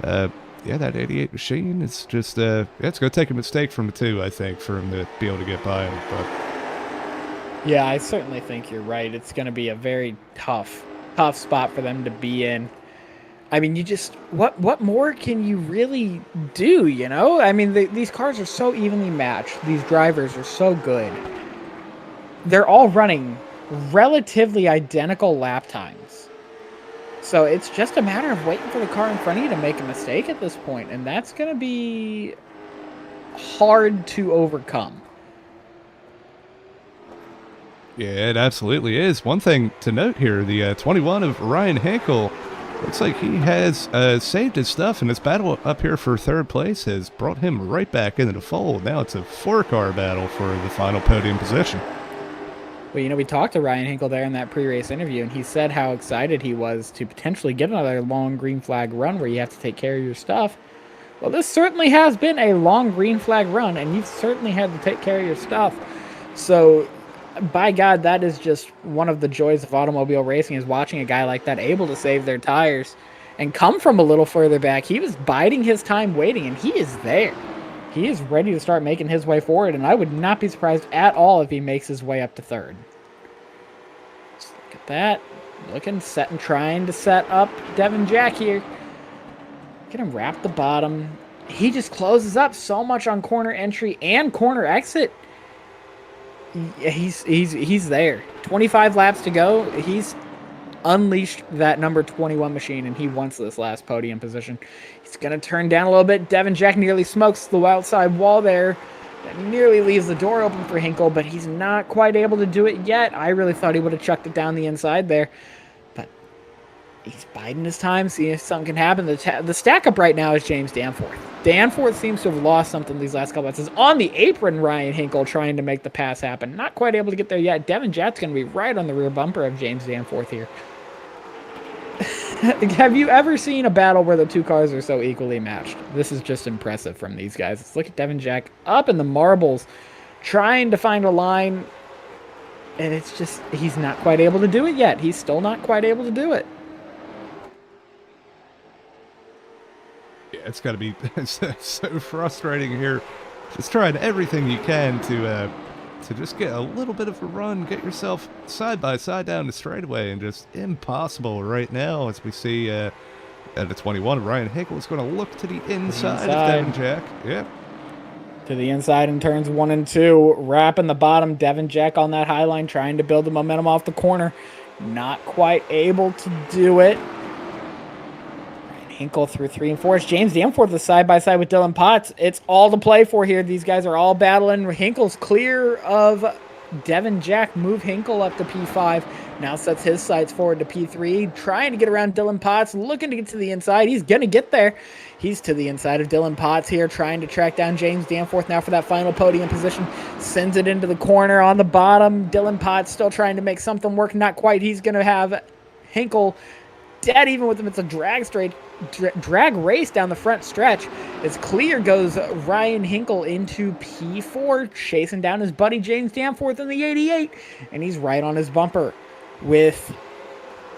yeah, that 88 machine, it's just, it's going to take a mistake from the two, I think, for him to be able to get by him. But yeah, I certainly think you're right. It's going to be a very tough spot for them to be in. I mean, you just, what more can you really do, you know? I mean, these cars are so evenly matched. These drivers are so good. They're all running relatively identical lap times. So it's just a matter of waiting for the car in front of you to make a mistake at this point, and that's going to be hard to overcome. yeah, it absolutely is. One thing to note here, the 21 of Ryan Hankel, looks like he has saved his stuff, and this battle up here for third place has brought him right back into the fold. Now it's a four-car battle for the final podium position. Well, we talked to Ryan Hinkle there in that pre-race interview, and he said how excited he was to potentially get another long green flag run where you have to take care of your stuff. Well, this certainly has been a long green flag run, and you've certainly had to take care of your stuff. So, by God, that is just one of the joys of automobile racing, is watching a guy like that able to save their tires and come from a little further back. He was biding his time waiting, and he is there. He is ready to start making his way forward, and I would not be surprised at all if he makes his way up to third. Just look at that. Looking, setting, trying to set up Devin Jack here. Get him wrap the bottom. He just closes up so much on corner entry and corner exit. He's there. 25 laps to go. He's unleashed that number 21 machine, and he wants this last podium position. He's going to turn down a little bit. Devin Jack nearly smokes the outside wall there. That nearly leaves the door open for Hinkle, but he's not quite able to do it yet. I really thought he would have chucked it down the inside there, but he's biding his time, seeing if something can happen. The stack up right now is James Danforth. Danforth seems to have lost something these last couple of months. On the apron, Ryan Hinkle trying to make the pass happen. Not quite able to get there yet. Devin Jack's going to be right on the rear bumper of James Danforth here. Have you ever seen a battle where the two cars are so equally matched? This is just impressive from these guys. Let's look at Devin Jack up in the marbles, trying to find a line, and it's just, he's not quite able to do it yet. He's still not quite able to do it. Yeah, it's got to be so frustrating here. Just trying everything you can to just get a little bit of a run, get yourself side by side down the straightaway, and just impossible right now as we see at the 21. Ryan Hinkle is going to look to the inside of Devin Jack. Yep. To the inside in turns 1 and 2. Wrapping the bottom. Devin Jack on that high line, trying to build the momentum off the corner. Not quite able to do it. Hinkle through 3 and 4. It's James Danforth is side by side with Dylan Potts. It's all to play for here. These guys are all battling. Hinkle's clear of Devin Jack. Move Hinkle up to P5. Now sets his sights forward to P3. Trying to get around Dylan Potts. Looking to get to the inside. He's going to get there. He's to the inside of Dylan Potts here. Trying to track down James Danforth now for that final podium position. Sends it into the corner on the bottom. Dylan Potts still trying to make something work. Not quite. He's going to have Hinkle dead even with him. It's a drag race down the front stretch. As clear goes Ryan Hinkle into P4, chasing down his buddy James Danforth in the 88, and he's right on his bumper. With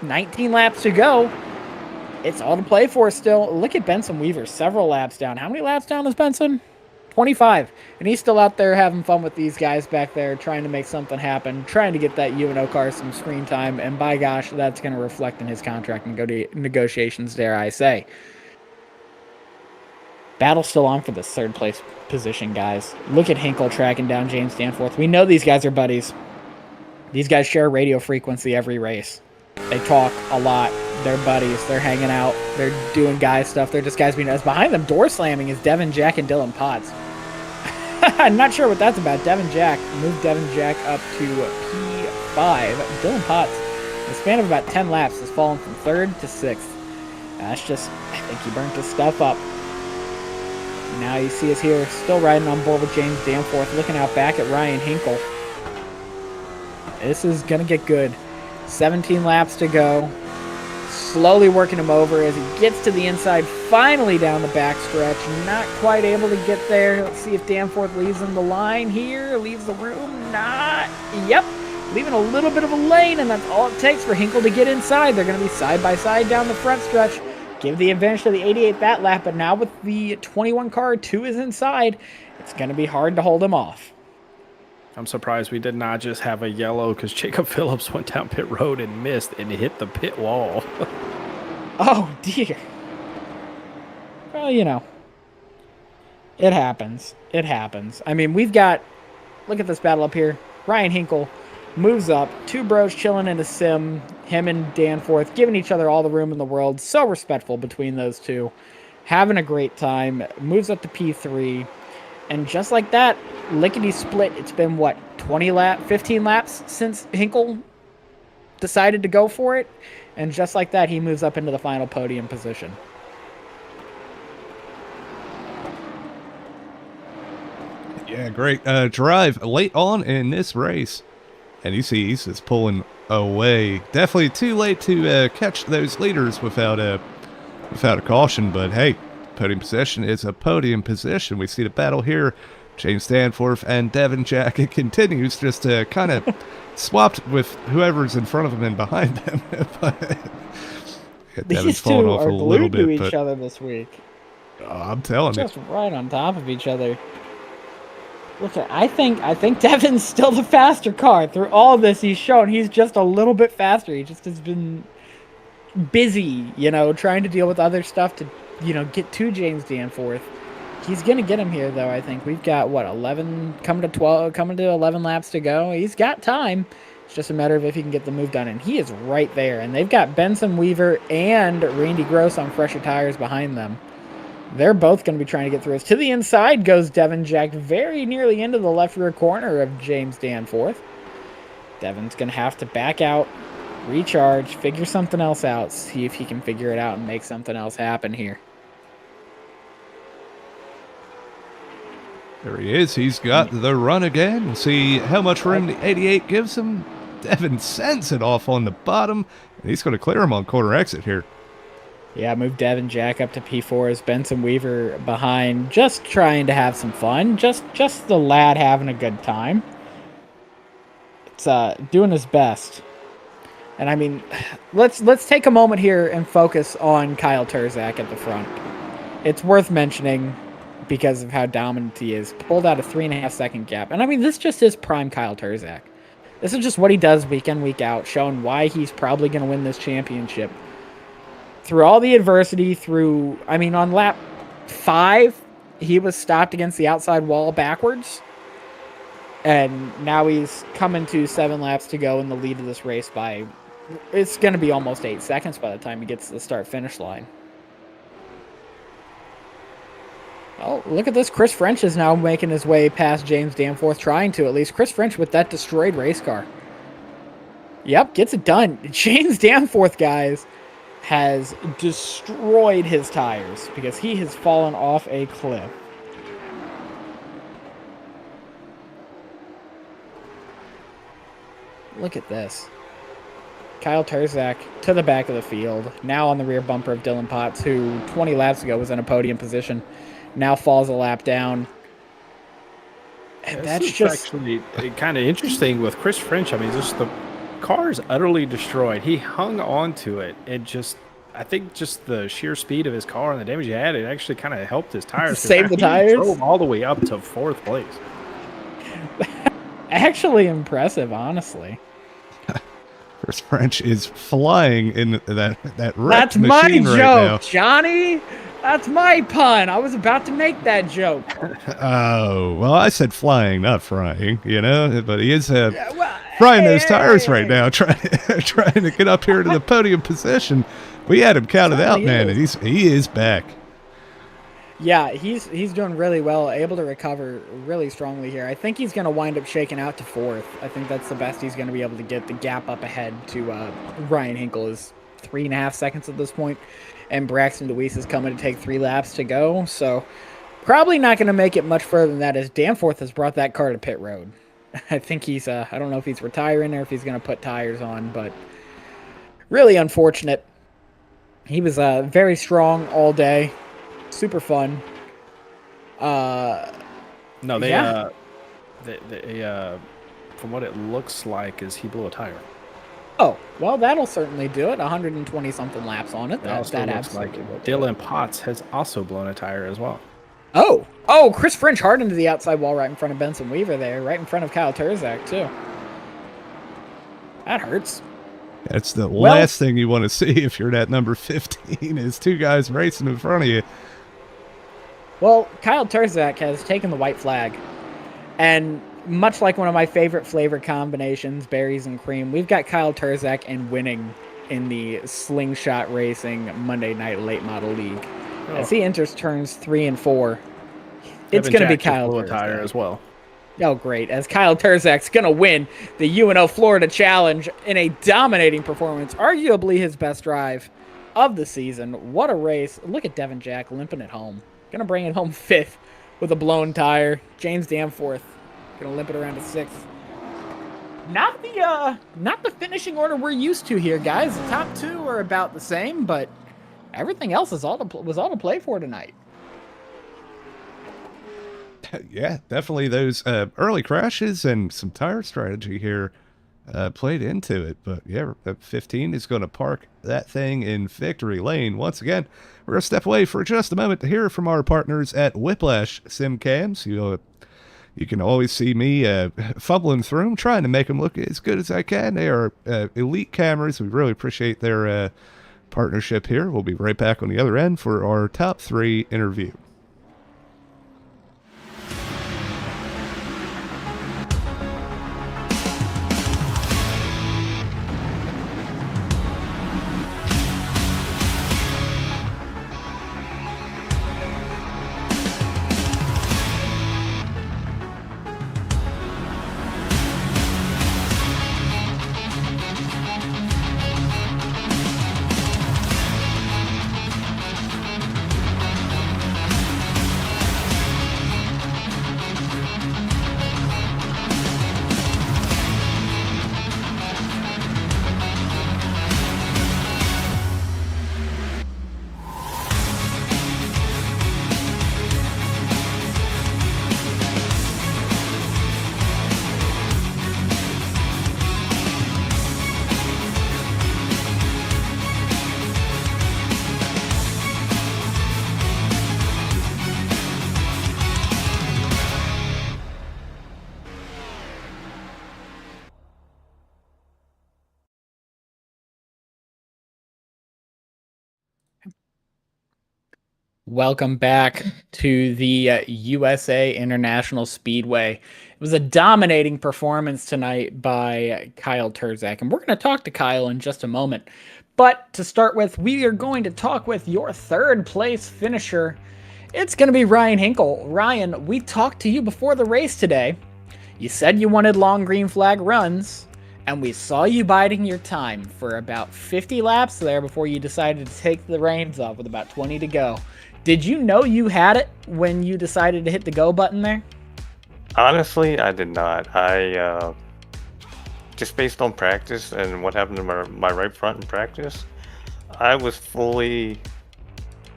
19 laps to go, it's all to play for still. Look at Benson Weaver, several laps down. How many laps down is Benson? 25. And he's still out there having fun with these guys back there, trying to make something happen, trying to get that UNO car some screen time, and by gosh, that's going to reflect in his contract negotiations, dare I say. Battle still on for this third place position, guys. Look at Hinkle tracking down James Danforth. We know these guys are buddies. These guys share radio frequency every race. They talk a lot. They're buddies. They're hanging out. They're doing guy stuff. They're just guys being nice. Behind them, door slamming is Devin Jack and Dylan Potts. I'm not sure what that's about. Devin Jack. Move Devin Jack up to P5. Dylan Potts, in the span of about 10 laps, has fallen from 3rd to 6th. That's just, I think he burnt his stuff up. Now you see us here, still riding on board with James Danforth, looking out back at Ryan Hinkle. This is going to get good. 17 laps to go. Slowly working him over as he gets to the inside, finally down the backstretch. Not quite able to get there. Let's see if Danforth leaves him the line here. Leaves the room. Not. Yep. Leaving a little bit of a lane, and that's all it takes for Hinkle to get inside. They're going to be side by side down the front stretch. Give the advantage to the 88 that lap, but now with the 21 car, 2 is inside. It's going to be hard to hold him off. I'm surprised we did not just have a yellow because Jacob Phillips went down pit road and missed and hit the pit wall. Oh, dear. Well, you know, it happens. It happens. I mean, we've got, look at this battle up here. Ryan Hinkle moves up. 2 bros chilling in a sim. Him and Danforth giving each other all the room in the world. So respectful between those two. Having a great time. Moves up to P3. And just like that, lickety split. It's been, what, 15 laps since Hinkle decided to go for it. And just like that, he moves up into the final podium position. Yeah, great drive late on in this race. And you see he's just pulling away. Definitely too late to catch those leaders without a caution. But hey, podium position is a podium position. We see the battle here. James Danforth and Devin Jack. It continues just to kind of swapped with whoever's in front of him and behind them. But Devin's These falling two off are a little glued to bit. each But other this week. I'm telling you. Just right on top of each other. Look at, I think Devin's still the faster car. Through all this, he's shown he's just a little bit faster. He just has been busy, trying to deal with other stuff to, get to James Danforth. He's gonna get him here, though. I think we've got 11 coming to 11 laps to go. He's got time. It's just a matter of if he can get the move done, and he is right there. And they've got Benson Weaver and Randy Gross on fresher tires behind them. They're both going to be trying to get through us. To the inside goes Devin Jack, very nearly into the left rear corner of James Danforth. Devin's going to have to back out, recharge, figure something else out, see if he can figure it out and make something else happen here. There he is. He's got the run again. We'll see how much room the 88 gives him. Devin sends it off on the bottom, and he's going to clear him on corner exit here. Yeah, move Devin Jack up to P4 as Benson Weaver behind, just trying to have some fun. Just the lad having a good time. It's doing his best. And I mean, let's take a moment here and focus on Kyle Turzac at the front. It's worth mentioning because of how dominant he is. Pulled out a 3.5 second gap. And I mean, this just is prime Kyle Turzac. This is just what he does week in, week out, showing why he's probably going to win this championship. Through all the adversity, on lap 5, he was stopped against the outside wall backwards. And now he's coming to 7 laps to go in the lead of this race by, it's going to be almost 8 seconds by the time he gets to the start-finish line. Oh, look at this. Chris French is now making his way past James Danforth, trying to at least. Chris French with that destroyed race car. Yep, gets it done. James Danforth, guys, has destroyed his tires because he has fallen off a cliff. Look at this. Kyle Turzac to the back of the field, now on the rear bumper of Dylan Potts, who 20 laps ago was in a podium position, now falls a lap down. And that's just actually kind of interesting with Chris French. I mean, just the car is utterly destroyed. He hung on to it. I think just the sheer speed of his car and the damage he had, it actually kind of helped his tires. Save the tires? He drove all the way up to 4th place. Actually impressive, honestly. Chris French is flying in that wrecked That's my machine joke, right now. Johnny. That's my pun. I was about to make that joke. Oh, well, I said flying, not frying, but he is frying those tires right now, trying to get up here to the podium position. We had him counted out, man, and he is back. Yeah, he's doing really well, able to recover really strongly here. I think he's going to wind up shaking out to 4th. I think that's the best he's going to be able to get. The gap up ahead to Ryan Hinkle is 3.5 seconds at this point, and Braxton DeWise is coming to take 3 laps to go. So probably not going to make it much further than that, as Danforth has brought that car to pit road. I think he's I don't know if he's retiring or if he's going to put tires on, but really unfortunate. He was very strong all day. Super fun. No, they from what it looks like, is he blew a tire. Oh, well, that'll certainly do it. 120 something laps on it. That absolutely like Dylan Potts has also blown a tire as well. Oh, Chris French hard into the outside wall right in front of Benson Weaver there, right in front of Kyle Turzac too. That hurts. That's the last thing you want to see if you're at number 15 is 2 guys racing in front of you. Well, Kyle Turzac has taken the white flag, and much like one of my favorite flavor combinations, berries and cream, we've got Kyle Turzac and winning in the Slingshot Racing Monday Night Late Model League. As he enters turns 3 and 4, it's going to be Kyle blew a Turzac tire as well. Oh, great. As Kyle Turzac's going to win the UNO Florida Challenge in a dominating performance, arguably his best drive of the season. What a race. Look at Devin Jack limping it home. Going to bring it home 5th with a blown tire. James Danforth going to limp it around to 6th. Not the finishing order we're used to here, guys. The top two are about the same, but everything else was all to play for tonight. Yeah, definitely those early crashes and some tire strategy here played into it. But yeah, 15 is going to park that thing in victory lane. Once again, we're going to step away for just a moment to hear from our partners at Whiplash Simcams. You can always see me fumbling through them, trying to make them look as good as I can. They are elite cameras. We really appreciate their partnership here. We'll be right back on the other end for our top 3 interview. Welcome back to the USA International Speedway. It was a dominating performance tonight by Kyle Turzac, and we're going to talk to Kyle in just a moment. But to start with, we are going to talk with your third place finisher. It's going to be Ryan Hinkle. Ryan, we talked to you before the race today. You said you wanted long green flag runs, and we saw you biding your time for about 50 laps there before you decided to take the reins off with about 20 to go. Did you know you had it when you decided to hit the go button there? Honestly, I did not. I just based on practice and what happened to my right front in practice, I was fully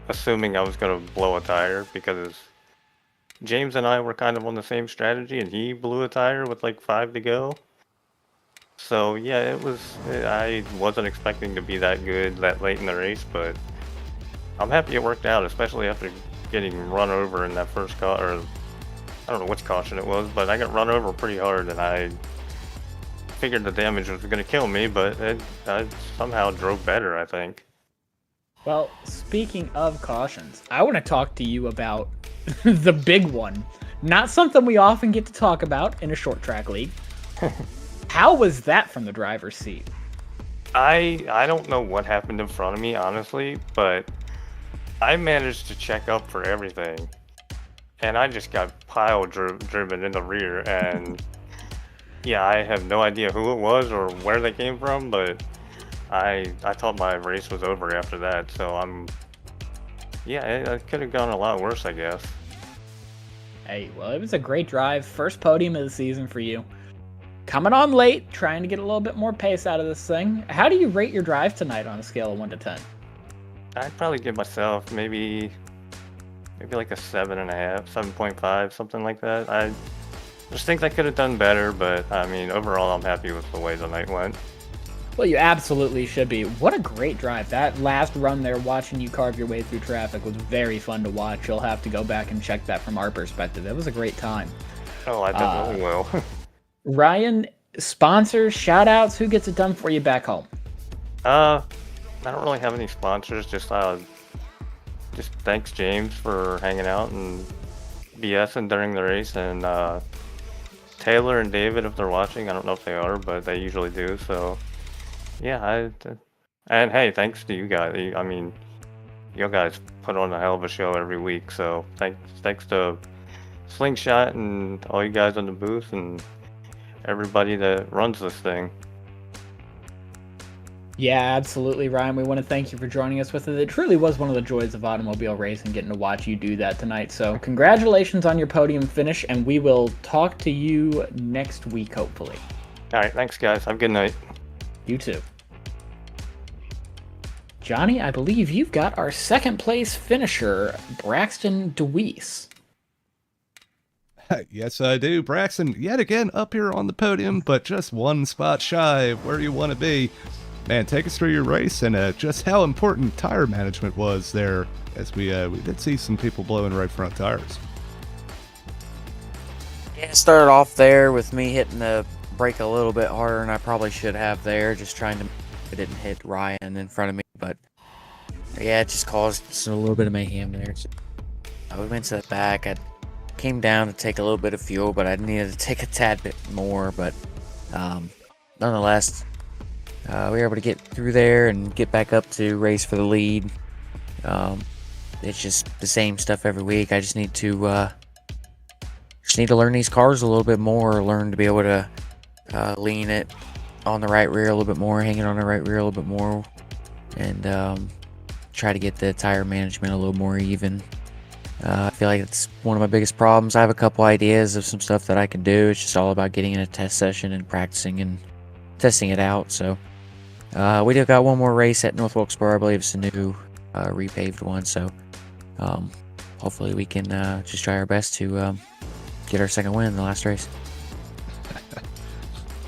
assuming I was going to blow a tire because James and I were kind of on the same strategy, and he blew a tire with like 5 to go. So yeah, I wasn't expecting to be that good that late in the race, but I'm happy it worked out, especially after getting run over in that first car, or I don't know which caution it was, but I got run over pretty hard, and I figured the damage was going to kill me, but I somehow drove better, I think. Well, speaking of cautions, I want to talk to you about the big one. Not something we often get to talk about in a short track league. How was that from the driver's seat? I don't know what happened in front of me, honestly, but I managed to check up for everything, and I just got driven in the rear, and yeah, I have no idea who it was or where they came from, but I thought my race was over after that, so it could have gone a lot worse, I guess. Hey, well, it was a great drive. First podium of the season for you. Coming on late, trying to get a little bit more pace out of this thing. How do you rate your drive tonight on a scale of 1 to 10? I'd probably give myself maybe like a 7.5, 7.5, something like that. I just think I could have done better, but I mean, overall, I'm happy with the way the night went. Well, you absolutely should be. What a great drive. That last run there, watching you carve your way through traffic, was very fun to watch. You'll have to go back and check that from our perspective. It was a great time. Oh, I definitely will. Ryan, sponsors, shout-outs, who gets it done for you back home? I don't really have any sponsors, just thanks James for hanging out and BSing during the race, and Taylor and David, if they're watching. I don't know if they are, but they usually do, so yeah, and hey, thanks to you guys. I mean, you guys put on a hell of a show every week, so thanks to Slingshot and all you guys in the booth and everybody that runs this thing. Yeah, absolutely, Ryan. We want to thank you for joining us with it. It truly was one of the joys of automobile racing, getting to watch you do that tonight. So congratulations on your podium finish, and we will talk to you next week, hopefully. All right, thanks, guys. Have a good night. You too. Johnny, I believe you've got our second place finisher, Braxton DeWise. Yes, I do. Braxton, yet again, up here on the podium, but just one spot shy of where you want to be. Man, take us through your race and just how important tire management was there, as we did see some people blowing right front tires. Yeah, it started off there with me hitting the brake a little bit harder than I probably should have there, just trying to. I didn't hit Ryan in front of me, but yeah, it just caused a little bit of mayhem there. So I went to the back. I came down to take a little bit of fuel, but I needed to take a tad bit more. But nonetheless, we were able to get through there and get back up to race for the lead. It's just the same stuff every week. I just need to learn these cars a little bit more, learn to be able to lean it on the right rear a little bit more, hang it on the right rear a little bit more, and try to get the tire management a little more even. I feel like it's one of my biggest problems. I have a couple ideas of some stuff that I can do. It's just all about getting in a test session and practicing and testing it out. So we do got one more race at North Wilkesboro. I believe it's a new repaved one. So hopefully we can just try our best to get our second win in the last race.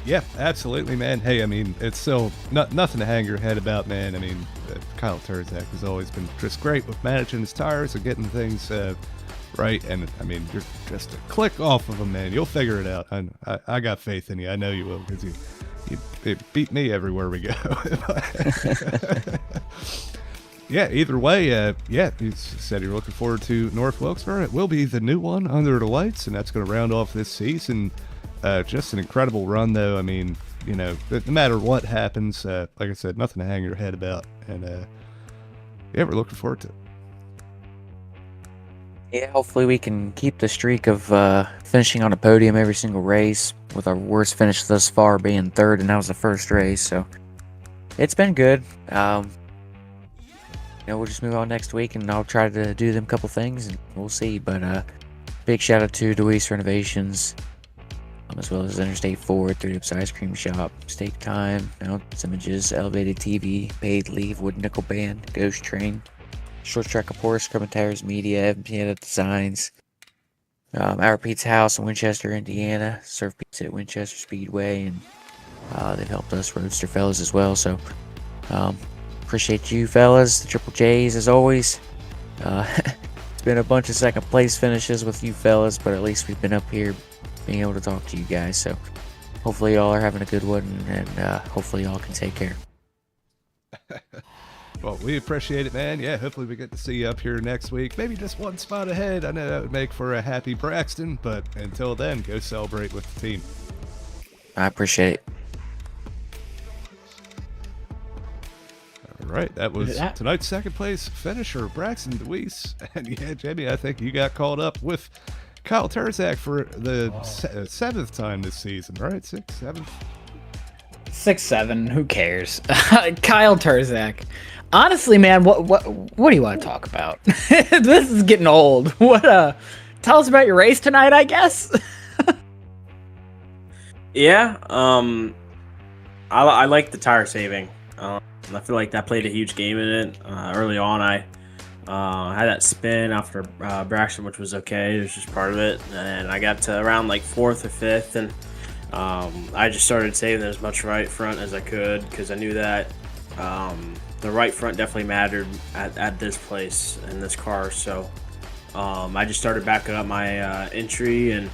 Yeah, absolutely, man. Hey, I mean, it's still nothing to hang your head about, man. I mean, Kyle Turzac has always been just great with managing his tires and getting things right. And, I mean, you're just a click off of him, man. You'll figure it out. I got faith in you. I know you will, because you beat me everywhere we go. Yeah, either way, yeah, you said you're looking forward to North Wilkesboro. It will be the new one under the lights, and that's going to round off this season. Just an incredible run, though. I mean, you know, no matter what happens, like I said, nothing to hang your head about. And, yeah, we're looking forward to it. Yeah, hopefully we can keep the streak of finishing on a podium every single race, with our worst finish thus far being third, and that was the first race. So it's been good. You know, we'll just move on next week, and I'll try to do them couple things, and we'll see. But big shout out to DeWise Renovations, as well as Interstate Ford, 3 Dips Ice Cream Shop, Steak Time, Mountains Images, Elevated TV, Paid Leave, Wood Nickel Band, Ghost Train, Short Track Report, Scrubbing Tires Media, Evan Pieta Designs, Our Pizza House in Winchester, Indiana, Surf Pizza at Winchester Speedway, and they've helped us Roadster fellas as well. So appreciate you fellas, the Triple J's as always. It's been a bunch of second place finishes with you fellas, but at least we've been up here being able to talk to you guys. So hopefully y'all are having a good one, and hopefully y'all can take care. Well, we appreciate it, man. Yeah, hopefully we get to see you up here next week. Maybe just one spot ahead. I know that would make for a happy Braxton, but until then, go celebrate with the team. I appreciate it. All right, that was tonight's second place finisher, Braxton DeWise. And yeah, Jamie, I think you got called up with Kyle Turzac for the seventh time this season, right? Sixth, seventh? 6-7, who cares? Kyle Turzac. Honestly, man, what do you want to talk about? This is getting old. Tell us about your race tonight, I guess. Yeah, I like the tire saving. I feel like that played a huge game in it. Early on, I had that spin after Braxton, which was okay. It was just part of it. And I got to around like 4th or 5th, and I just started saving as much right front as I could, because I knew that the right front definitely mattered at this place in this car. So I just started backing up my entry, and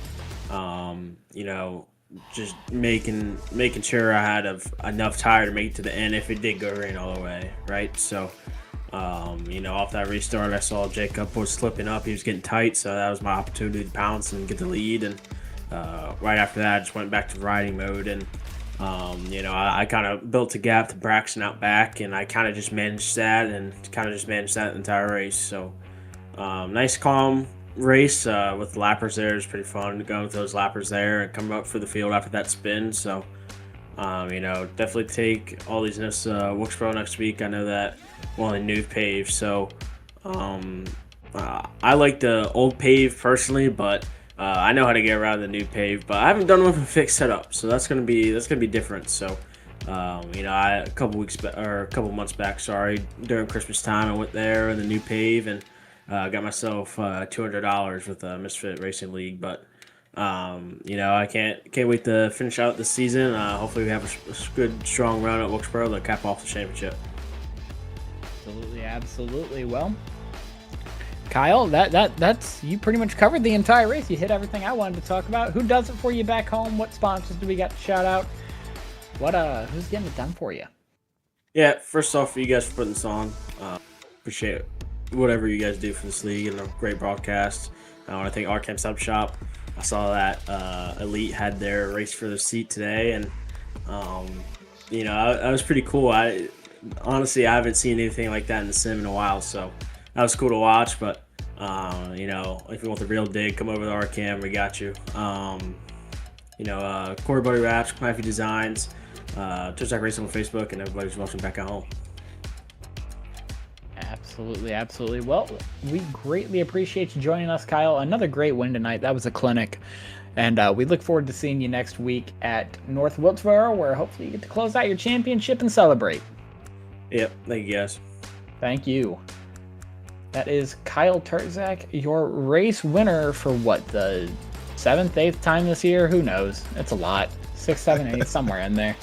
you know, just making sure I had enough tire to make it to the end if it did go rain all the way, right? So you know, off that restart, I saw Jacob was slipping up. He was getting tight, so that was my opportunity to pounce and get the lead. And right after that, I just went back to riding mode, and you know, I kind of built a gap to Braxton out back, and I kind of just managed that the entire race. So nice calm race with lappers there. It was pretty fun going with those lappers there and coming up for the field after that spin. So you know, definitely take all these Wilkesboro next week. I know that we're only new pave, so I like the old pave personally, but I know how to get around the new pave, but I haven't done one with a fixed setup, so that's gonna be different. So, a couple months back, during Christmas time, I went there in the new pave and got myself $200 with Misfit Racing League. But I can't wait to finish out the season. Hopefully, we have a good, strong run at Wilkesboro to cap off the championship. Absolutely. Well, Kyle, that's you pretty much covered the entire race. You hit everything I wanted to talk about. Who does it for you back home? What sponsors do we got to shout out? Who's getting it done for you? Yeah, first off, for you guys for putting this on. Appreciate whatever you guys do for this league and a great broadcast. I want to thank Arkham Sub Shop. I saw that Elite had their race for the seat today, and that was pretty cool. Honestly, I haven't seen anything like that in the sim in a while, so that was cool to watch. But if you want the real dig, come over to Arkham. We got you. Corey Buddy Raps, Knifey Designs, Turzac Racing on Facebook, and everybody's welcome back at home. Absolutely. Well, we greatly appreciate you joining us, Kyle. Another great win tonight. That was a clinic. And we look forward to seeing you next week at North Wilkesboro, where hopefully you get to close out your championship and celebrate. Yep. Thank you, guys. Thank you. That is Kyle Turzac, your race winner for the 7th, 8th time this year? Who knows? It's a lot. 6, 7, 8, somewhere in there.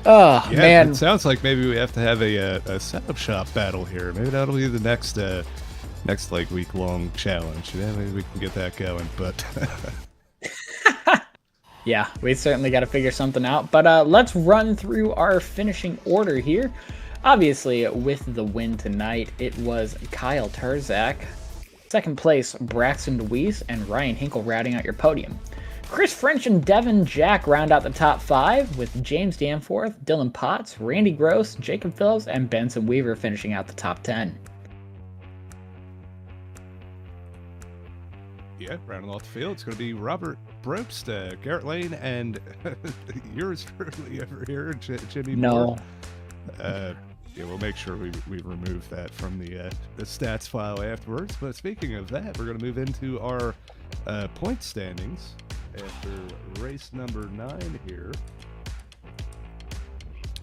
Oh, yeah, man. It sounds like maybe we have to have a setup shop battle here. Maybe that'll be the next week-long challenge. Yeah, maybe we can get that going, but... Yeah, we certainly got to figure something out. But let's run through our finishing order here. Obviously, with the win tonight, it was Kyle Turzac. Second place, Braxton DeWise and Ryan Hinkle rounding out your podium. Chris French and Devin Jack round out the top 5, with James Danforth, Dylan Potts, Randy Gross, Jacob Phillips, and Benson Weaver finishing out the top 10. Yeah, rounding off the field, it's going to be Robert Probst, Garrett Lane, and yours truly over here, Jimmy Moore. Yeah, we'll make sure we remove that from the stats file afterwards. But speaking of that, we're going to move into our point standings after race number 9 here.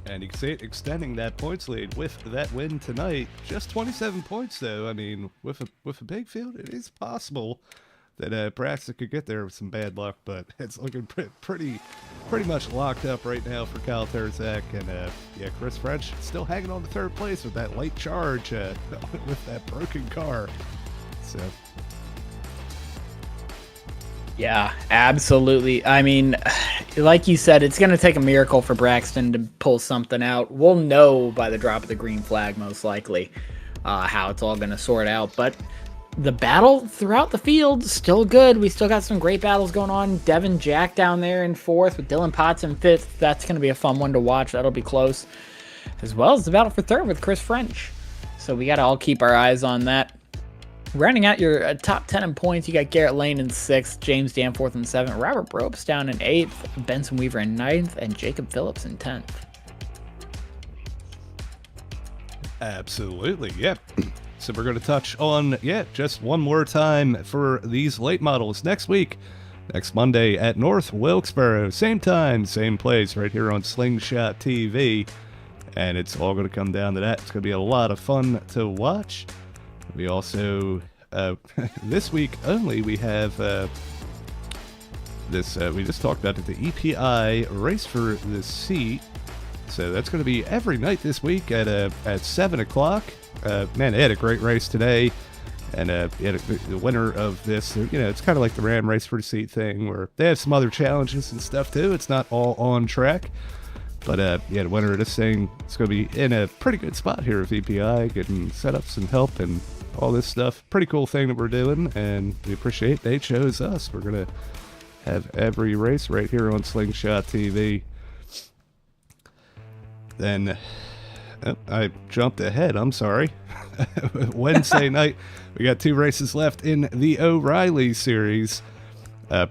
And you can see it extending that points lead with that win tonight. Just 27 points, though. I mean, with a big field, it is possible that Braxton could get there with some bad luck, but it's looking pretty much locked up right now for Kyle Turzac. And Chris French still hanging on to 3rd place with that late charge with that broken car. So. Yeah, absolutely. I mean, like you said, it's going to take a miracle for Braxton to pull something out. We'll know by the drop of the green flag, most likely, how it's all going to sort out. But the battle throughout the field still good. We still got some great battles going on. Devin Jack down there in 4th with Dylan Potts in 5th. That's going to be a fun one to watch. That'll be close. As well as the battle for 3rd with Chris French. So we got to all keep our eyes on that. Rounding out your top 10 in points, you got Garrett Lane in 6th, James Danforth in 7th, Robert Probst down in 8th, Benson Weaver in 9th, and Jacob Phillips in 10th. Absolutely, yep. So we're going to touch on, just one more time for these late models next week. Next Monday at North Wilkesboro. Same time, same place, right here on Slingshot TV. And it's all going to come down to that. It's going to be a lot of fun to watch. We also, this week only, we have this, we just talked about it, the EPI Race for the Seat. So that's going to be every night this week at 7 o'clock. Man, they had a great race today. And the winner of this, it's kind of like the Ram Race for the Seat thing, where they have some other challenges and stuff too. It's not all on track. But the winner of this thing is going to be in a pretty good spot here with EPI, getting set up some help and all this stuff. Pretty cool thing that we're doing, and we appreciate they chose us. We're going to have every race right here on Slingshot TV. Then, I jumped ahead, I'm sorry. Wednesday night, we got 2 races left in the O'Reilly series.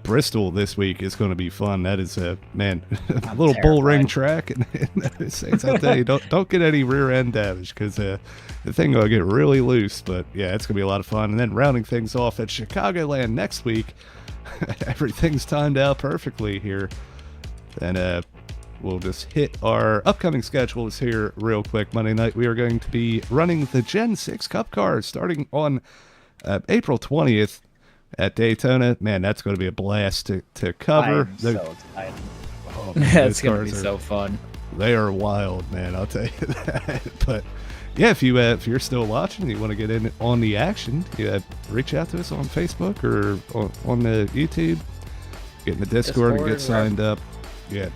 Bristol this week is going to be fun. That is a little bull ring track, and I'll tell you, don't get any rear end damage because the thing will get really loose. But yeah, it's gonna be a lot of fun. And then rounding things off at Chicagoland next week, everything's timed out perfectly here. And we'll just hit our upcoming schedules here real quick. Monday night, we are going to be running the Gen 6 Cup cars starting on April 20th at Daytona. Man, that's going to be a blast to cover. I'm so excited. Oh, That's going to be so fun. They are wild, man. I'll tell you that. But yeah, if you're still watching and you want to get in on the action, reach out to us on Facebook or on the YouTube. Get in the Discord and get signed up. Yeah.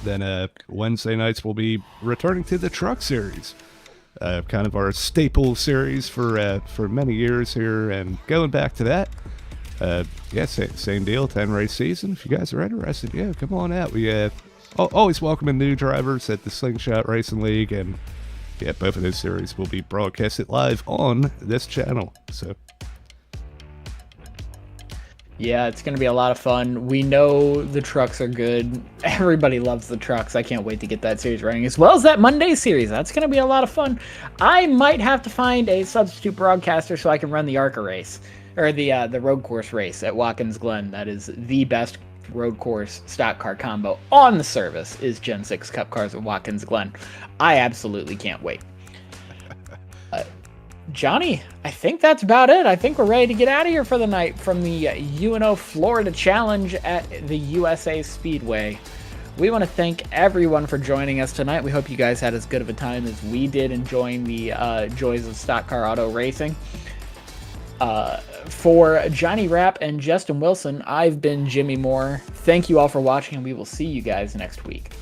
Then Wednesday nights we'll be returning to the Truck Series, kind of our staple series for many years here, and going back to that. Yeah, same deal. 10 race season. If you guys are interested, yeah, come on out. We always welcoming new drivers at the Slingshot Racing League, and yeah, both of those series will be broadcasted live on this channel. So yeah, it's going to be a lot of fun. We know the trucks are good. Everybody loves the trucks. I can't wait to get that series running, as well as that Monday series. That's going to be a lot of fun. I might have to find a substitute broadcaster so I can run the ARCA race, or the road course race at Watkins Glen. That is the best road course stock car combo on the service, is Gen 6 Cup cars at Watkins Glen. I absolutely can't wait. Johnny, I think that's about it. I think we're ready to get out of here for the night from the UNO Florida Challenge at the USA Speedway. We want to thank everyone for joining us tonight. We hope you guys had as good of a time as we did enjoying the joys of stock car auto racing. For Johnny Rapp and Justin Wilson, I've been Jimmy Moore. Thank you all for watching, and we will see you guys next week.